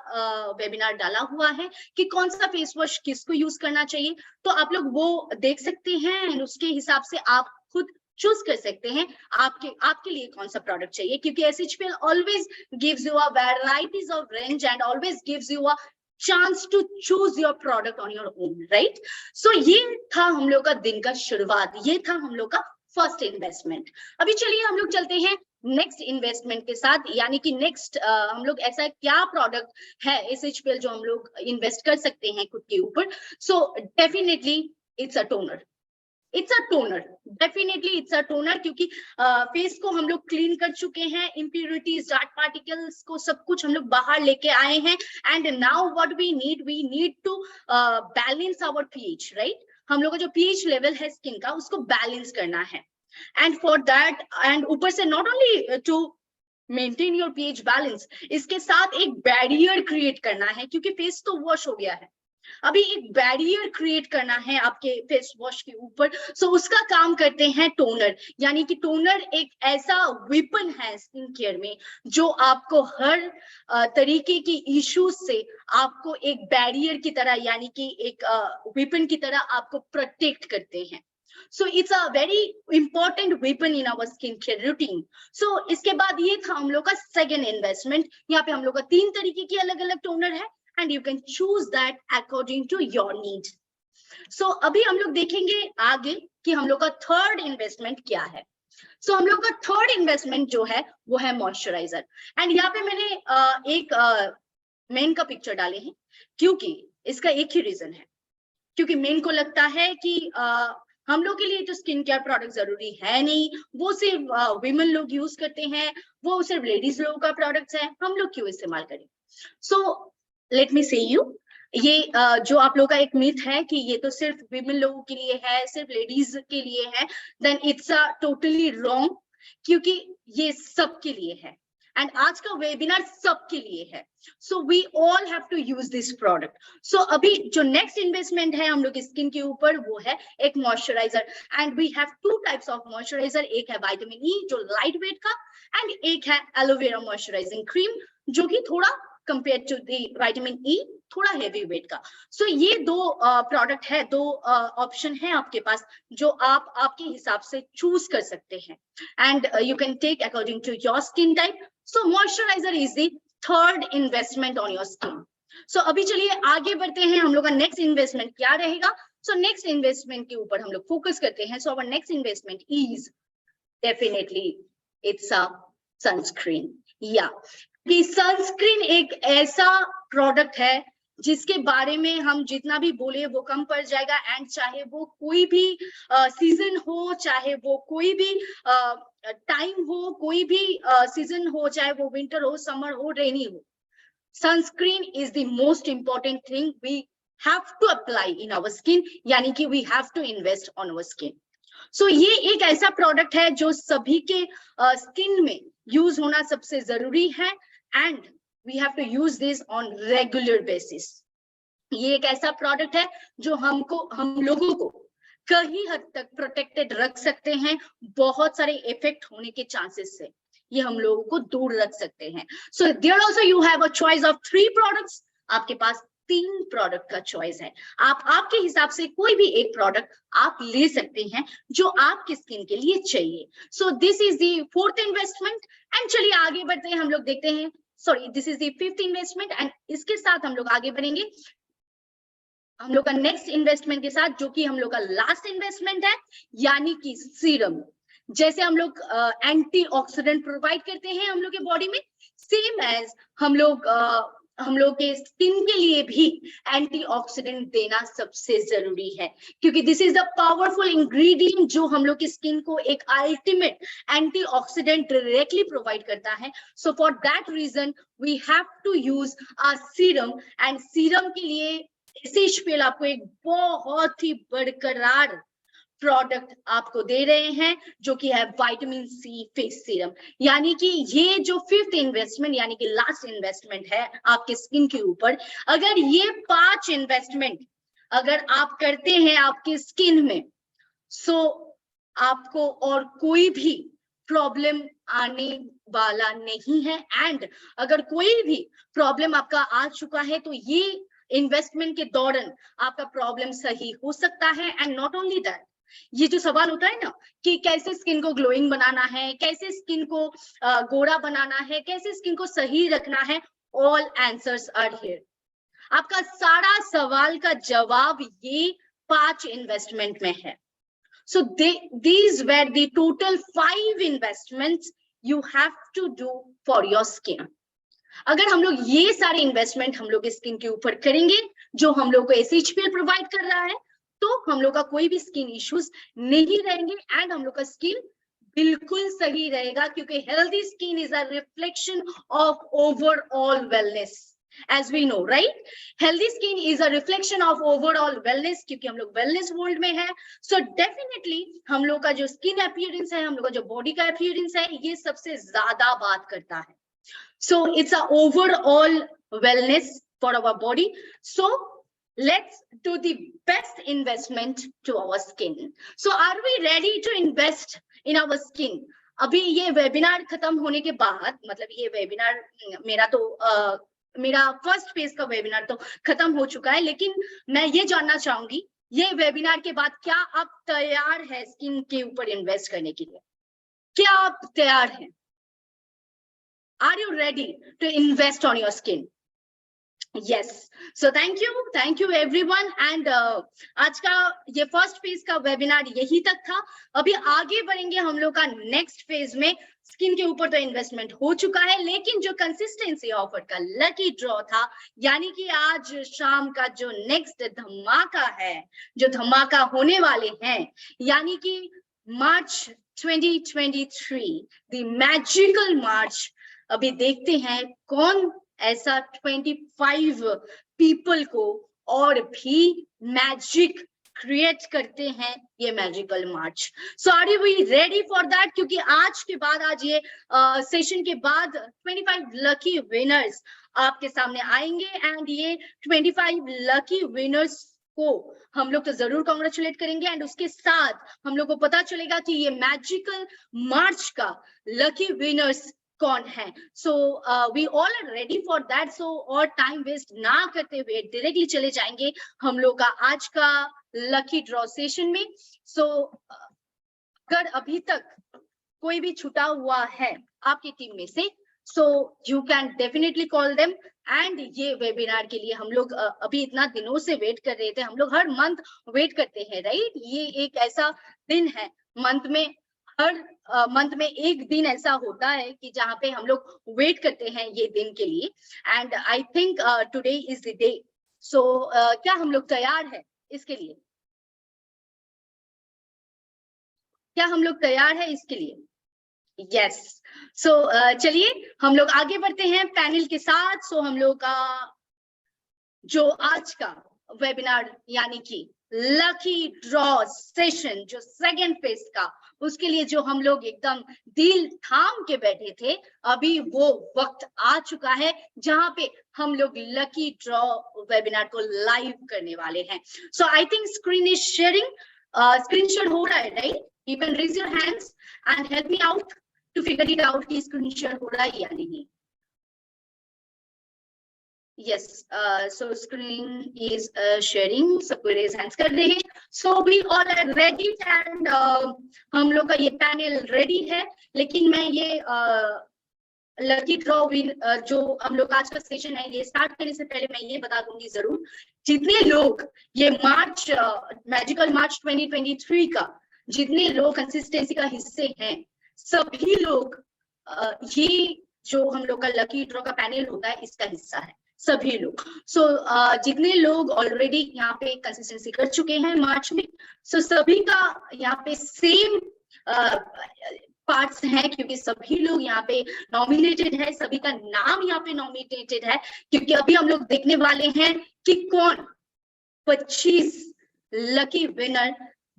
वेबिनार डाला हुआ है कि कौन सा फेस वॉश किसको यूज करना चाहिए, तो आप लोग वो देख सकते हैं एंड उसके हिसाब से आप खुद चूज कर सकते हैं आपके लिए कौन सा प्रोडक्ट चाहिए, क्योंकि SHPL always gives you a varieties of range and always gives you a chance to choose your product on your own, right. So ये था हम लोग का दिन का शुरुआत, ये था हम लोग का फर्स्ट इन्वेस्टमेंट। अभी चलिए हम लोग चलते हैं नेक्स्ट इन्वेस्टमेंट के साथ, यानी कि नेक्स्ट हम लोग ऐसा क्या प्रोडक्ट है SHPL जो हम लोग इन्वेस्ट कर सकते हैं खुद के ऊपर। So definitely it's a toner, it's a toner, definitely it's a toner, क्योंकि फेस को हम लोग क्लीन कर चुके हैं, इम्प्यूरिटीज, डार्क पार्टिकल्स को सब कुछ हम लोग बाहर लेके आए हैं, and now what we need to balance our pH, right. हम लोग का जो पीएच लेवल है स्किन का उसको बैलेंस करना है, एंड फॉर दैट एंड ऊपर से not only to maintain your pH balance, इसके साथ एक बैरियर क्रिएट करना है, क्योंकि फेस तो वॉश हो गया है, अभी एक बैरियर क्रिएट करना है आपके फेस वॉश के ऊपर। सो उसका काम करते हैं टोनर, यानी कि टोनर एक ऐसा वेपन है स्किन केयर में जो आपको हर तरीके की इश्यूज से आपको एक बैरियर की तरह, यानी कि एक वेपन की तरह आपको प्रोटेक्ट करते हैं। So it's a very important weapon in our skincare routine. So इसके बाद ये था हम लोग का सेकेंड इन्वेस्टमेंट। यहाँ पे हम लोग का 3 तरीके की अलग अलग टोनर है and you can choose that according to your need. So अभी हम लोग देखेंगे आगे कि हम लोग का थर्ड इन्वेस्टमेंट क्या है। सो हम लोग का थर्ड इन्वेस्टमेंट जो है वो है मॉइस्चराइजर, एंड यहाँ पे मैंने एक मेन का पिक्चर डाले हैं, क्योंकि इसका एक ही रीजन है, क्योंकि मेन को लगता है कि हम लोग के लिए तो स्किन केयर प्रोडक्ट जरूरी है नहीं, वो सिर्फ विमेन लोग यूज करते हैं, वो सिर्फ लेडीज लोगों का प्रोडक्ट्स है, हम लोग क्यों इस्तेमाल करें। सो लेट मी से यू, ये जो आप लोग का एक मिथ है कि ये तो सिर्फ विमेन लोगों के लिए है, सिर्फ लेडीज के लिए है, then it's a totally wrong, क्योंकि ये सबके लिए है, एंड आज का वेबिनार सबके लिए है। So we all have to use this product. So अभी जो नेक्स्ट इन्वेस्टमेंट है हम लोग स्किन के ऊपर वो है एक moisturiser, and we have 2 types of moisturiser, एक है विटामिन ई जो लाइट वेट का, एंड एक है एलोवेरा मॉइस्चराइजिंग क्रीम जो कि थोड़ा compare to the vitamin E थोड़ा हेवी वेट का। सो ये 2 प्रोडक्ट है, 2 ऑप्शन है आपके पास जो आप आपके हिसाब से चूज कर सकते हैं, and you can take according to your skin type. So moisturizer is the third investment on your skin. So अभी चलिए आगे बढ़ते हैं, हम लोग का नेक्स्ट इन्वेस्टमेंट क्या रहेगा। सो नेक्स्ट इन्वेस्टमेंट के ऊपर हम लोग फोकस करते हैं। So our next investment is definitely it's a sunscreen. या कि सनस्क्रीन एक ऐसा प्रोडक्ट है जिसके बारे में हम जितना भी बोले वो कम पड़ जाएगा, एंड चाहे वो कोई भी सीजन हो, चाहे वो कोई भी टाइम हो, कोई भी सीजन हो, चाहे वो विंटर हो, समर हो, रेनी हो, sunscreen is the most important thing we have to apply in our skin, यानी कि we have to invest on our skin. So ये एक ऐसा प्रोडक्ट है जो सभी के स्किन में यूज होना सबसे जरूरी है, and we have to use this on regular basis. ये एक ऐसा प्रोडक्ट है जो हम लोगों को कहीं हद तक प्रोटेक्टेड रख सकते हैं, बहुत सारे इफेक्ट होने के चांसेस से ये हम लोगों को दूर रख सकते हैं। So there also you have a choice of 3 products, आपके पास 3 प्रोडक्ट का चॉइस है, आप आपके हिसाब से कोई भी एक प्रोडक्ट आप ले सकते हैं जो आपकी स्किन के लिए चाहिए। So this is the fourth investment, and चलिए आगे बढ़ते हैं, हम लोग देखते हैं, sorry this is the fifth investment, and इसके साथ हम लोग आगे बढ़ेंगे हम लोग का नेक्स्ट इन्वेस्टमेंट के साथ, जो कि हम लोग का लास्ट इन्वेस्टमेंट है, यानी कि सीरम। जैसे हम लोग एंटीऑक्सीडेंट प्रोवाइड करते हैं हम लोग के बॉडी में, सेम एज हम लोग के स्किन के लिए भी एंटीऑक्सीडेंट देना सबसे जरूरी है, क्योंकि this is the powerful ingredient जो हम लोग की स्किन को एक अल्टीमेट एंटीऑक्सीडेंट डायरेक्टली प्रोवाइड करता है। So for that reason we have to use a serum, एंड सीरम के लिए SHPL आपको एक बहुत ही बरकरार प्रोडक्ट आपको दे रहे हैं, जो कि है विटामिन सी फेस सीरम। यानी कि ये जो 5th इन्वेस्टमेंट यानी कि लास्ट इन्वेस्टमेंट है आपके स्किन के ऊपर, अगर ये 5 इन्वेस्टमेंट अगर आप करते हैं आपके स्किन में, सो आपको और कोई भी प्रॉब्लम आने वाला नहीं है। एंड अगर कोई भी प्रॉब्लम आपका आ चुका है तो ये इन्वेस्टमेंट के दौरान आपका प्रॉब्लम सही हो सकता है। एंड नॉट ओनली दैट, ये जो सवाल होता है ना कि कैसे स्किन को ग्लोइंग बनाना है, कैसे स्किन को गोरा बनाना है, कैसे स्किन को सही रखना है, ऑल आंसर्स आर हियर। आपका सारा सवाल का जवाब ये 5 इन्वेस्टमेंट में है। So these were the total 5 investments you have to do for your skin. अगर हम लोग ये सारे इन्वेस्टमेंट हम लोग स्किन के ऊपर करेंगे, जो हम लोग को SHPL प्रोवाइड कर रहा है, तो हम लोग का कोई भी स्किन इश्यूज नहीं रहेंगे एंड हम लोग का स्किन बिल्कुल सही रहेगा, क्योंकि healthy skin is a reflection of overall wellness. As we know, right? Healthy skin is a reflection of overall wellness, क्योंकि हम लोग wellness world में है। So definitely हम लोग का जो skin appearance है, हम लोग का जो body का appearance है, ये सबसे ज्यादा बात करता है। So it's a overall wellness for our body. So let's do the best investment to our skin. So are we ready to invest in our skin? अभी ये वेबिनार खत्म होने के बाद, मतलब ये वेबिनार मेरा फर्स्ट फेज का वेबिनार तो खत्म हो चुका है, लेकिन मैं ये जानना चाहूंगी ये वेबिनार के बाद क्या आप तैयार है स्किन के ऊपर इन्वेस्ट करने के लिए? क्या आप तैयार हैं? Are you ready to invest on your skin? Yes, so thank you everyone and आज का ये फर्स्ट फेज का वेबिनार यही तक था। अभी आगे बढ़ेंगे हम लोग का नेक्स्ट फेज में। स्किन के ऊपर तो इन्वेस्टमेंट हो चुका है, लेकिन जो कंसिस्टेंसी ऑफर का लकी ड्रॉ था, यानी कि आज शाम का जो नेक्स्ट धमाका है, जो धमाका होने वाले हैं, यानी कि मार्च 2023 द मैजिकल मार्च। अभी देखते हैं कौन ऐसा 25 पीपल को और भी मैजिक क्रिएट करते हैं ये magical March. So are you we ready for that? क्योंकि आज के बाद, आज ये सेशन के बाद 25 लकी विनर्स आपके सामने आएंगे एंड ये 25 लकी विनर्स को हम लोग तो जरूर कॉन्ग्रेचुलेट करेंगे एंड उसके साथ हम लोग को पता चलेगा कि ये मैजिकल मार्च का लकी विनर्स कौन है। So we all are ready for that. So और टाइम वेस्ट ना करते हुए डायरेक्टली चले जाएंगे हम लोग का आज का लकी ड्रॉ सेशन में। सो अगर अभी तक कोई भी छूटा हुआ है आपकी टीम में से, so you can definitely call them. And ये वेबिनार के लिए हम लोग अभी इतना दिनों से वेट कर रहे थे, हम लोग हर मंथ वेट करते हैं, राइट? ये एक ऐसा दिन है मंथ में, हर मंथ में एक दिन ऐसा होता है कि जहाँ पे हम लोग वेट करते हैं ये दिन के लिए। And I think today is the day. So क्या हम लोग तैयार है इसके लिए? क्या हम लोग तैयार है इसके लिए? यस। सो चलिए हम लोग आगे बढ़ते हैं पैनल के साथ। सो हम लोग का जो आज का वेबिनार यानी कि लकी ड्रॉ सेशन जो सेकंड फेज का, उसके लिए जो हम लोग एकदम दिल थाम के बैठे थे, अभी वो वक्त आ चुका है जहां पे हम लोग लकी ड्रॉ वेबिनार को लाइव करने वाले हैं। So I think screen is sharing, screen share हो रहा है, right? You can raise your hands and help me out to figure it out कि स्क्रीन शेयर हो रहा है या नहीं। Yes, so screen is sharing, सबको raise hands कर रहे हैं। So we all are ready and हम लोग का ये पैनल रेडी है। लेकिन मैं ये लकी ड्रॉ जो हम लोग आज का सेशन है ये स्टार्ट करने से पहले मैं ये बता दूंगी जरूर, जितने लोग ये मार्च मैजिकल मार्च 2023 का जितने लोग कंसिस्टेंसी का हिस्से हैं, सभी लोग ये जो हम लोग का लकी ड्रॉ का पैनल होता है इसका हिस्सा है, सभी लोग। सो जितने लोग ऑलरेडी यहाँ पे कंसिस्टेंसी कर चुके हैं मार्च में, सो सभी का यहाँ पे सेम पार्ट्स हैं, क्योंकि सभी लोग यहाँ पे नॉमिनेटेड है, सभी का नाम यहाँ पे नॉमिनेटेड है, क्योंकि अभी हम लोग देखने वाले हैं कि कौन 25 लकी विनर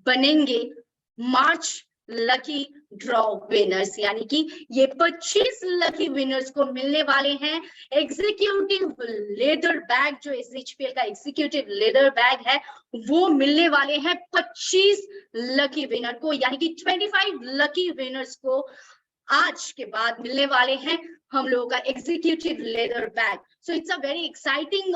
बनेंगे मार्च लकी ड्रॉ विनर्स, यानी कि ये 25 लकी विनर्स को मिलने वाले हैं एग्जीक्यूटिव लेदर बैग। जो SHPL का एग्जीक्यूटिव लेदर बैग है वो मिलने वाले हैं 25 लकी विनर को, यानी कि 25 लकी विनर्स को आज के बाद मिलने वाले हैं हम लोगों का executive leather bag. So it's a very exciting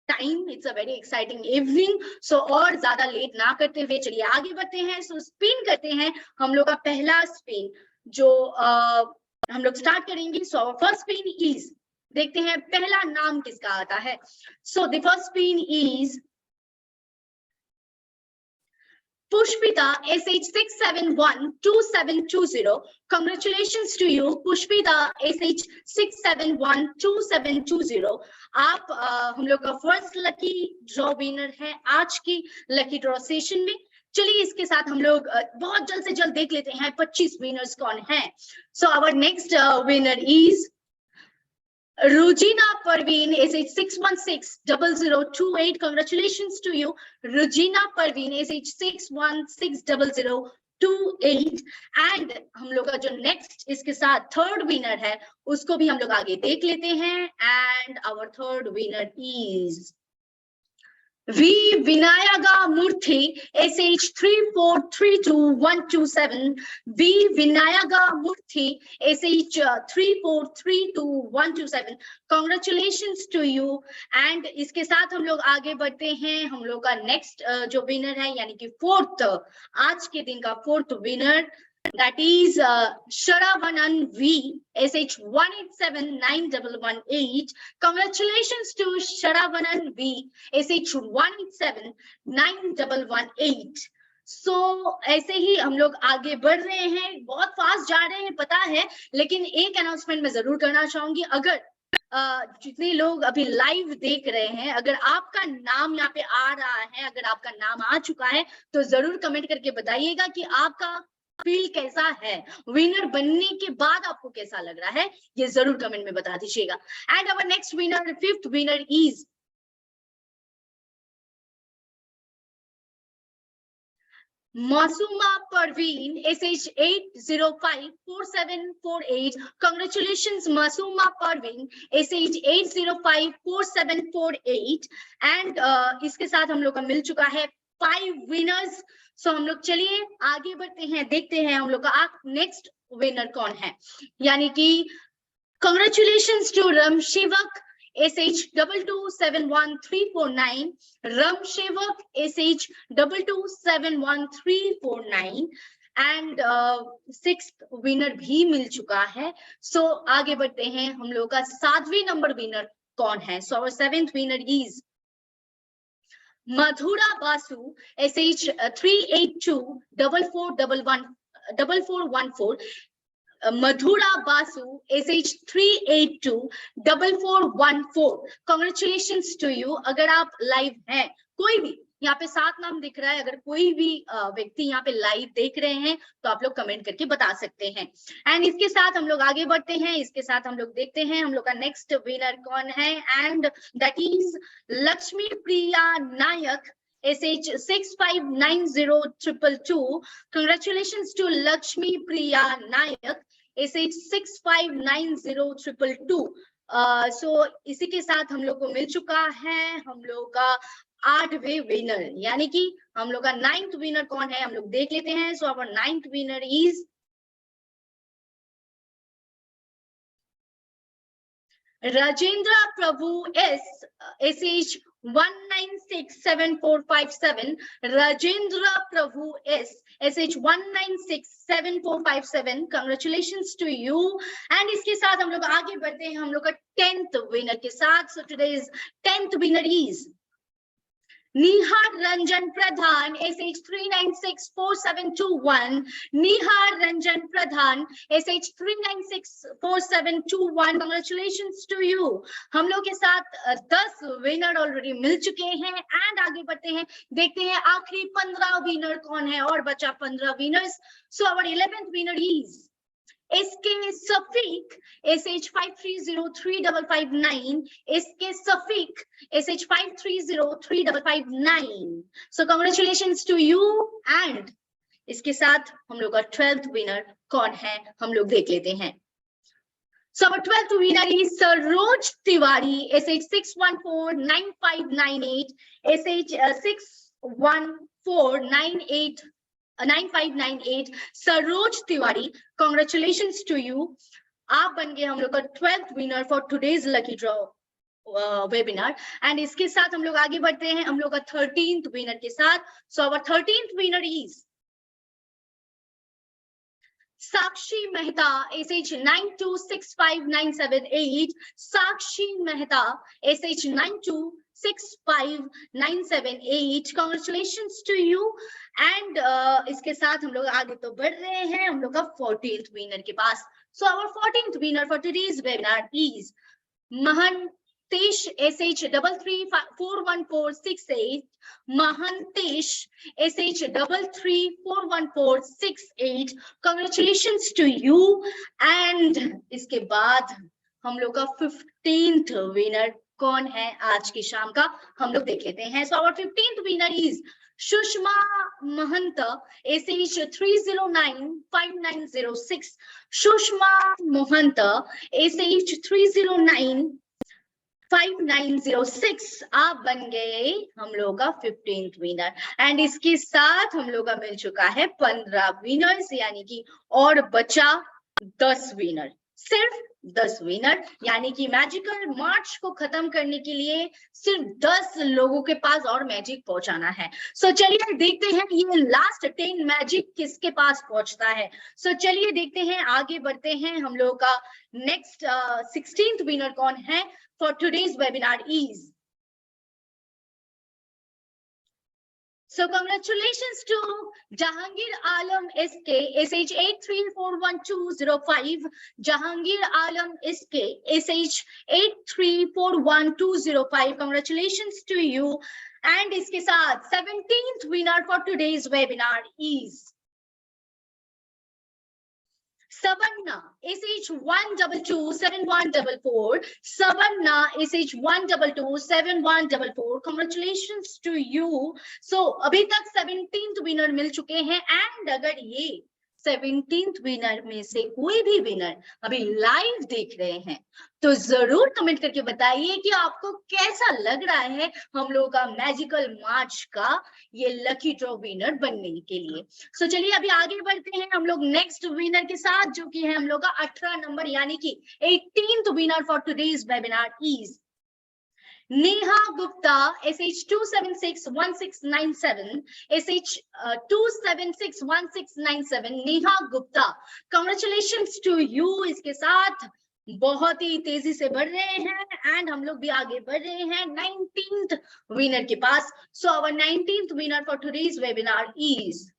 time, it's a very exciting evening. So और ज्यादा लेट ना करते हुए चलिए आगे बढ़ते हैं। सो स्पिन करते हैं हम लोग का पहला स्पिन जो हम लोग स्टार्ट करेंगे। सो फर्स्ट स्पिन इज, देखते हैं पहला नाम किसका आता है। So the first spin is Pushpita SH6712720. Congratulations to you, Pushpita SH6712720. आप हम लोग का फर्स्ट लकी ड्रॉ विनर है आज की लकी ड्रॉ सेशन में। चलिए इसके साथ हम लोग बहुत जल्द से जल्द देख लेते हैं 25 विनर्स कौन है। So our next winner is Rujina Parveen SH6160028. Congratulations to you, Rujina Parveen SH6160028. And हम लोग का जो नेक्स्ट इसके साथ थर्ड विनर है उसको भी हम लोग आगे देख लेते हैं। And our third winner is V Vinayaga Murthy SH3432127. V Vinayaga Murthy SH3432127. Congratulations to you. And इसके साथ हम लोग आगे बढ़ते हैं। हम लोग का नेक्स्ट जो विनर है यानी कि फोर्थ, आज के दिन का fourth winner, that is Sharavanan V SH187918. Congratulations to Sharavanan V SH187918. So ऐसे ही हम लोग आगे बढ़ रहे हैं, बहुत फास्ट जा रहे हैं पता है, लेकिन एक अनाउंसमेंट मैं जरूर करना चाहूंगी। अगर जितने लोग अभी लाइव देख रहे हैं, अगर आपका नाम यहाँ पे आ रहा है, अगर आपका नाम आ चुका है तो जरूर कमेंट करके बताइएगा कि आपका फील कैसा है, विनर बनने के बाद आपको कैसा लग रहा है, ये जरूर कमेंट में बता दीजिएगा। And our next winner, fifth winner is Masuma Parveen SH8054748. Congratulations Masuma Parveen SH8054748. And इसके साथ हम लोग का मिल चुका है 5 विनर्स। सो हम लोग चलिए आगे बढ़ते हैं, देखते हैं हम लोग का नेक्स्ट विनर कौन है। यानी कि congratulations to Ram Shivak SH2271349. Ram Shivak SH2271349. And sixth winner भी मिल चुका है। सो आगे बढ़ते हैं, हम लोग का 7वें नंबर विनर कौन है। So our 7th winner is Madhura Basu SH3824414. Madhura Basu SH3824414. Congratulations to you. अगर आप लाइव हैं, कोई भी यहाँ पे 7 नाम दिख रहा है, अगर कोई भी व्यक्ति यहाँ पे लाइव देख रहे हैं तो आप लोग कमेंट करके बता सकते हैं। एंड इसके साथ हम लोग आगे बढ़ते हैं, इसके साथ हम लोग देखते हैं हम लोग का नेक्स्ट विनर कौन है। And that is Lakshmi Priya Nayak SH6590222. Congratulations to Lakshmi Priya Nayak SH6590222. So इसी के साथ हम लोग को मिल चुका है हम लोग का 8वें विनर, यानी कि हम लोग का 9th विनर कौन है हम लोग देख लेते हैं। So our 9th winner is Rajendra Prabhu S SH1967457. Rajendra Prabhu S SH1967457. Congratulations to you. And इसके साथ हम लोग आगे बढ़ते हैं हम लोग का 10th विनर के साथ। So today's 10th winner is Nihar Ranjan Pradhan SH3964721. Nihar Ranjan Pradhan SH3964721. Congratulations to you. हम लोग के साथ 10 विनर ऑलरेडी मिल चुके हैं। एंड आगे बढ़ते हैं, देखते हैं आखिरी 15 विनर कौन है और बचा 15 winners. So our 11th winner is इसके सफिक SH53035559, इसके Safiq SH53035559. So congratulations to you. And इसके साथ हम लोग का 12th विनर कौन है हम लोग देख लेते हैं. So our 12th winner is Saroj Tiwari, SH6149598, SH614989598. Saroj Tiwari, congratulations to you. आप बन गए हम लोग का 12th winner for today's lucky draw webinar. And इसके साथ हम लोग आगे बढ़ते हैं हम लोग का 13th winner के साथ. So our 13th winner is Sakshi Mehta, SH9265978. Sakshi Mehta, SH9265978. Congratulations to you. And इसके साथ हम लोग आगे तो बढ़ रहे हैं हम लोग का 14th winner के पास. So our 14th winner for today's webinar is Mahantesh, SH334148. Mahantesh, SH334148. Congratulations to you. And इसके बाद हम लोग का 15th winner कौन है आज की शाम का हम लोग देख लेते हैं. So our 15th winner is Shushma Mahanta, SH3095906. Shushma Mahanta, SH3095906. आप बन गए हम लोग का 15th विनर. एंड इसके साथ हम लोग का मिल चुका है 15 विनर्स, यानी कि और बचा 10 विनर, सिर्फ 10 विनर, यानी कि मैजिकल मार्च को खत्म करने के लिए सिर्फ 10 लोगों के पास और मैजिक पहुंचाना है. सो चलिए देखते हैं ये लास्ट 10 मैजिक किसके पास पहुंचता है. सो चलिए देखते हैं, आगे बढ़ते हैं. हम लोगों का नेक्स्ट 16th विनर कौन है for today's webinar is. So congratulations to Jahangir Alam SK, SH83412005. Jahangir Alam SK, SH83412005. Congratulations to you. And इसके साथ 17th winner for today's webinar is Sabanna, SH1227144. Sabanna, SH1227144. Congratulations to you. So अभी तक 17th winner मिल चुके हैं. And अगर ये 17th winner में से कोई भी विनर अभी लाइव देख रहे हैं तो जरूर कमेंट करके बताइए कि आपको कैसा लग रहा है हम लोग का मैजिकल मार्च का ये लकी ड्रॉ विनर बनने के लिए. सो चलिए अभी आगे बढ़ते हैं हम लोग नेक्स्ट विनर के साथ, जो कि है हम लोग का 18 नंबर, यानी कि 18th winner for today's webinar is Neha Gupta, SH2761697, SH2761697. Neha Gupta, congratulations to you. इसके साथ बहुत ही तेजी से बढ़ रहे हैं एंड हम लोग भी आगे बढ़ रहे हैं 19th विनर के पास. So our 19th winner for today's webinar is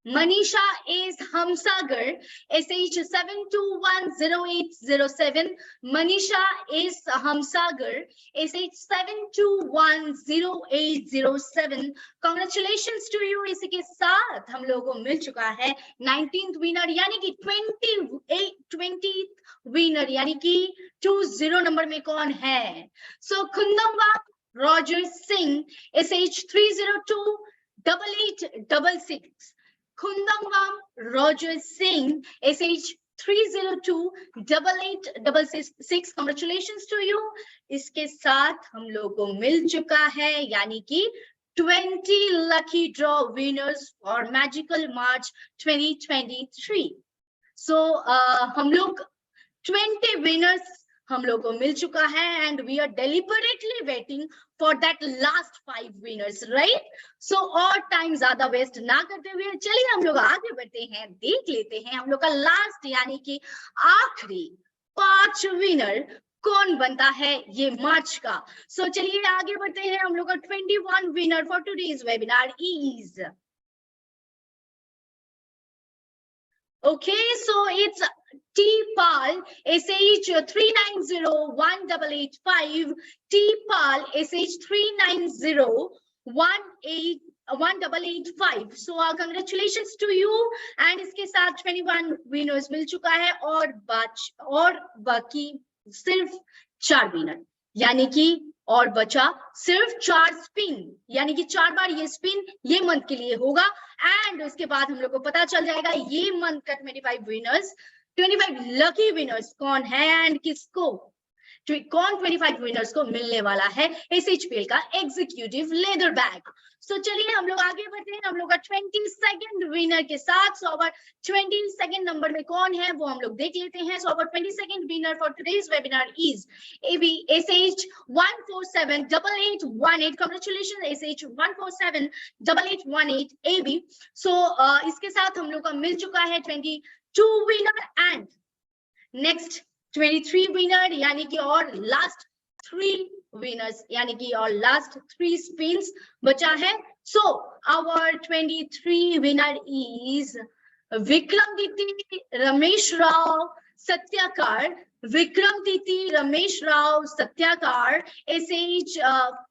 Manisha is Hamsagar, SH7210807. Manisha is Hamsagar, SH7210807. Congratulations to you. इसी के साथ हम लोगों को मिल चुका है 19th winner, यानी कि 20th winner, यानी कि 20 नंबर में कौन है. So खुंदमवा Roger Singh, SH3028866. Khundangwam Roger Singh, SH3028866. Congratulations to you. इसके साथ हम लोगों को मिल चुका है यानी कि 20 lucky draw winners for Magical March 2023. So हम लोग 20 winners हम लोग को मिल चुका है and we are deliberately waiting for that last 5 winners, right? So और टाइम ज्यादा वेस्ट ना करते हुए चलिए हम लोग आगे बढ़ते हैं, देख लेते हैं हम लोग का लास्ट यानी कि आखिरी 5 विनर कौन बनता है ये मार्च का. सो चलिए आगे बढ़ते हैं. हम लोग का 21 winner for today's webinar is Okay, so it's T-Pal, SH3901885, T-Pal, SH3901885. 1885. So congratulations to you. And इसके साथ 21 विनर्स मिल चुका है और बाकी सिर्फ 4 विनर, यानी कि और बचा सिर्फ 4 स्पिन, यानी कि 4 बार ये स्पिन ये मंथ के लिए होगा। एंड उसके बाद हम लोग को पता चल जाएगा ये मंथ का 25 विनर्स, 25 लकी विनर्स कौन है एंड किसको कौन 25 विनर्स को मिलने वाला है SHPL का एग्जीक्यूटिव लेदर बैग। सो चलिए हम लोग आगे बढ़ते हैं हम लोग का 22nd विनर के साथ। सो अवर 22nd नंबर में कौन है वो हम लोग देख लेते हैं। सो अवर 22nd winner for today's webinar is SH 1478818। Congratulation SH 1478818 AB। सो इसके साथ हम लोग का मिल चुका है 22 विनर एंड नेक्स्ट 23 विनर, यानी कि और लास्ट 3 विनर्स, यानी कि और लास्ट 3 स्पिन्स बचा है। So our 23 winner is Vikramaditi Ramesh Rao Satyakar. Vikramaditi Ramesh Rao Satyakar SH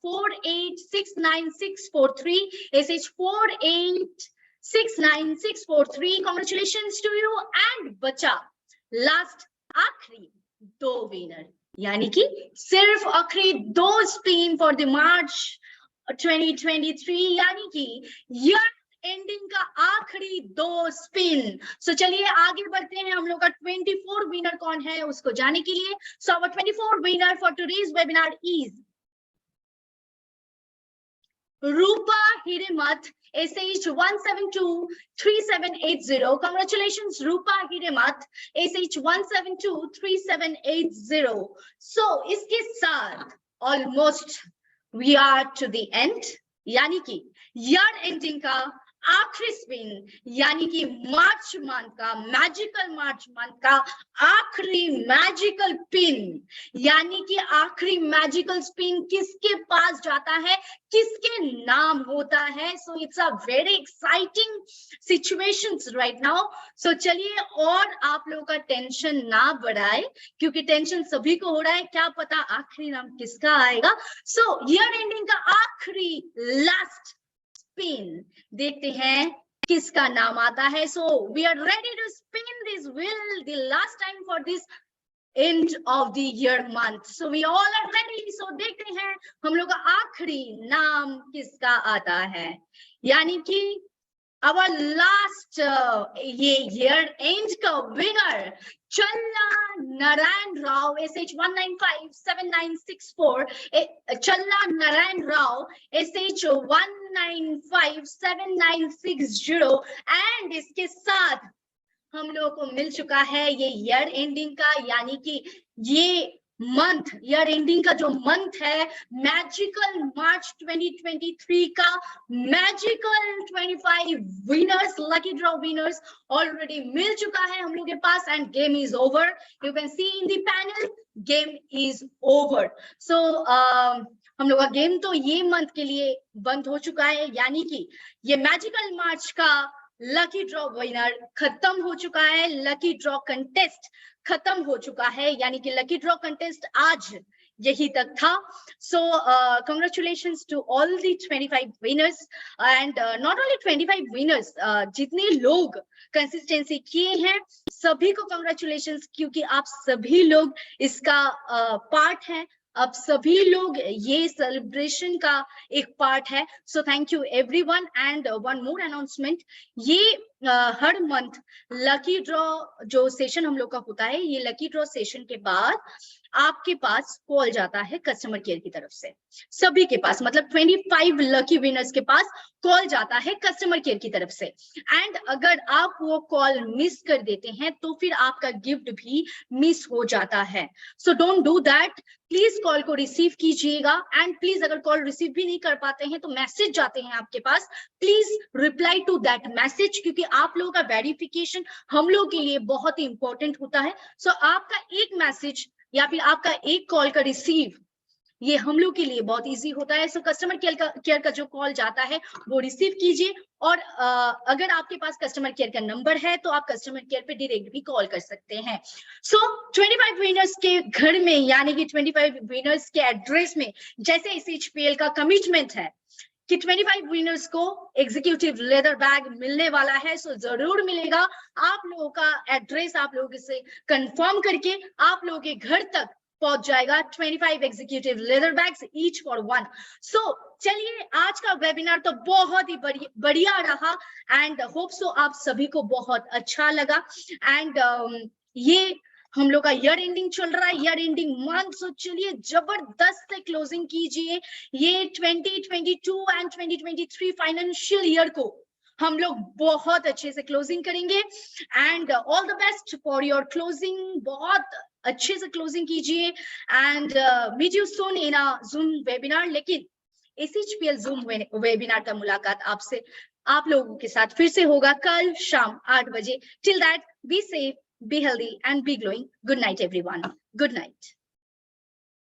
4869643 SH 4869643। Congratulations to you and बचा लास्ट आखिरी 2 विनर, यानी कि सिर्फ आखिरी 2 स्पिन फॉर द मार्च 2023, यानी कि ईयर एंडिंग का आखिरी 2 स्पिन। सो चलिए आगे बढ़ते हैं हम लोग का 24 विनर कौन है उसको जाने के लिए। So our 24 winner for today's webinar is Rupa Hiremath SH 1723780। Congratulations Rupa Hiremath SH 1723780। So इसके साथ almost we are to the end, यानी कि ईयर एंडिंग का आखिरी स्पिन, यानी कि मार्च मंथ का मैजिकल मार्च मंथ का आखिरी मैजिकल पिन, यानी कि आखिरी मैजिकल स्पिन किसके पास जाता है, किसके नाम होता है। So it's a very exciting situations right now. So चलिए और आप लोगों का टेंशन ना बढ़ाए, क्योंकि टेंशन सभी को हो रहा है, क्या पता आखिरी नाम किसका आएगा। सो ईयर एंडिंग का आखिरी लास्ट स्पिन देखते हैं किसका नाम आता है। So we are ready to spin this wheel the last time for this end of the year month. So we all are ready. So देखते हैं हम लोग का आखिरी नाम किसका आता है, यानी कि our last ये ईयर एंड का विनर चल्ला नारायण राव SH 1957964। चल्ला नारायण राव SH 1957960। एंड इसके साथ हम लोगों को मिल चुका है ये ईयर एंडिंग का, यानी कि ये मंथ ईयर एंडिंग का जो मंथ है मैजिकल मार्च 2023 का magical 25 winners lucky draw winners already मिल चुका है हम लोग के पास। And game is over, you can see in the panel game is over. So हम लोग का गेम तो ये मंथ के लिए बंद हो चुका है, यानी कि ये मैजिकल मार्च का लकी ड्रॉ विनर खत्म हो चुका है, लकी ड्रॉ कंटेस्ट खत्म हो चुका है, यानी कि लकी ड्रॉ कंटेस्ट आज यही तक था। So congratulations to all the 25 winners and not only 25 winners, जितने लोग कंसिस्टेंसी किए हैं सभी को कांग्रेचुलेशंस, क्योंकि आप सभी लोग इसका पार्ट हैं, अब सभी लोग ये सेलिब्रेशन का एक पार्ट है। So thank you everyone. And one more announcement, ये हर मंथ लकी ड्रॉ जो सेशन हम लोग का होता है, ये लकी ड्रॉ सेशन के बाद आपके पास कॉल जाता है कस्टमर केयर की तरफ से, सभी के पास, मतलब 25 लकी विनर्स के पास कॉल जाता है कस्टमर केयर की तरफ से। एंड अगर आप वो कॉल मिस कर देते हैं तो फिर आपका गिफ्ट भी मिस हो जाता है। So don't do that, please call को रिसीव कीजिएगा। एंड प्लीज अगर कॉल रिसीव भी नहीं कर पाते हैं तो मैसेज जाते हैं आपके पास, please reply to that message, क्योंकि आप लोगों का वेरिफिकेशन हम लोग के लिए बहुत ही इंपॉर्टेंट होता है। सो आपका एक मैसेज या फिर आपका एक कॉल का रिसीव ये हम लोग के लिए बहुत इजी होता है। सो कस्टमर केयर का जो कॉल जाता है वो रिसीव कीजिए, और अगर आपके पास कस्टमर केयर का नंबर है तो आप कस्टमर केयर पे डायरेक्ट भी कॉल कर सकते हैं। सो 25 विनर्स के घर में, यानी कि 25 विनर्स के एड्रेस में जैसे SHPL का कमिटमेंट है कि 25 विनर्स को एग्जीक्यूटिव लेदर बैग मिलने वाला है। सो जरूर मिलेगा। आप लोगों का एड्रेस आप लोगों से कंफर्म करके आप लोगों के घर तक पहुंच जाएगा 25 executive leather bags each for one. So चलिए, आज का वेबिनार तो बहुत ही बढ़िया रहा एंड होप सो आप सभी को बहुत अच्छा लगा। एंड ये हम लोग का ईयर एंडिंग चल रहा है, ईयर एंडिंग मंथ। सो चलिए जबरदस्त से क्लोजिंग कीजिए। ये 2022 एंड 2023 फाइनेंशियल ईयर को हम लोग बहुत अच्छे से क्लोजिंग करेंगे and all the best for your closing. बहुत अच्छे से क्लोजिंग कीजिए and meet you soon in a Zoom webinar. लेकिन एसएचपीएल जूम वेबिनार का मुलाकात आपसे आप लोगों के साथ फिर से होगा कल शाम 8 बजे। Till that be safe, be healthy and be glowing. Good night everyone. Good night.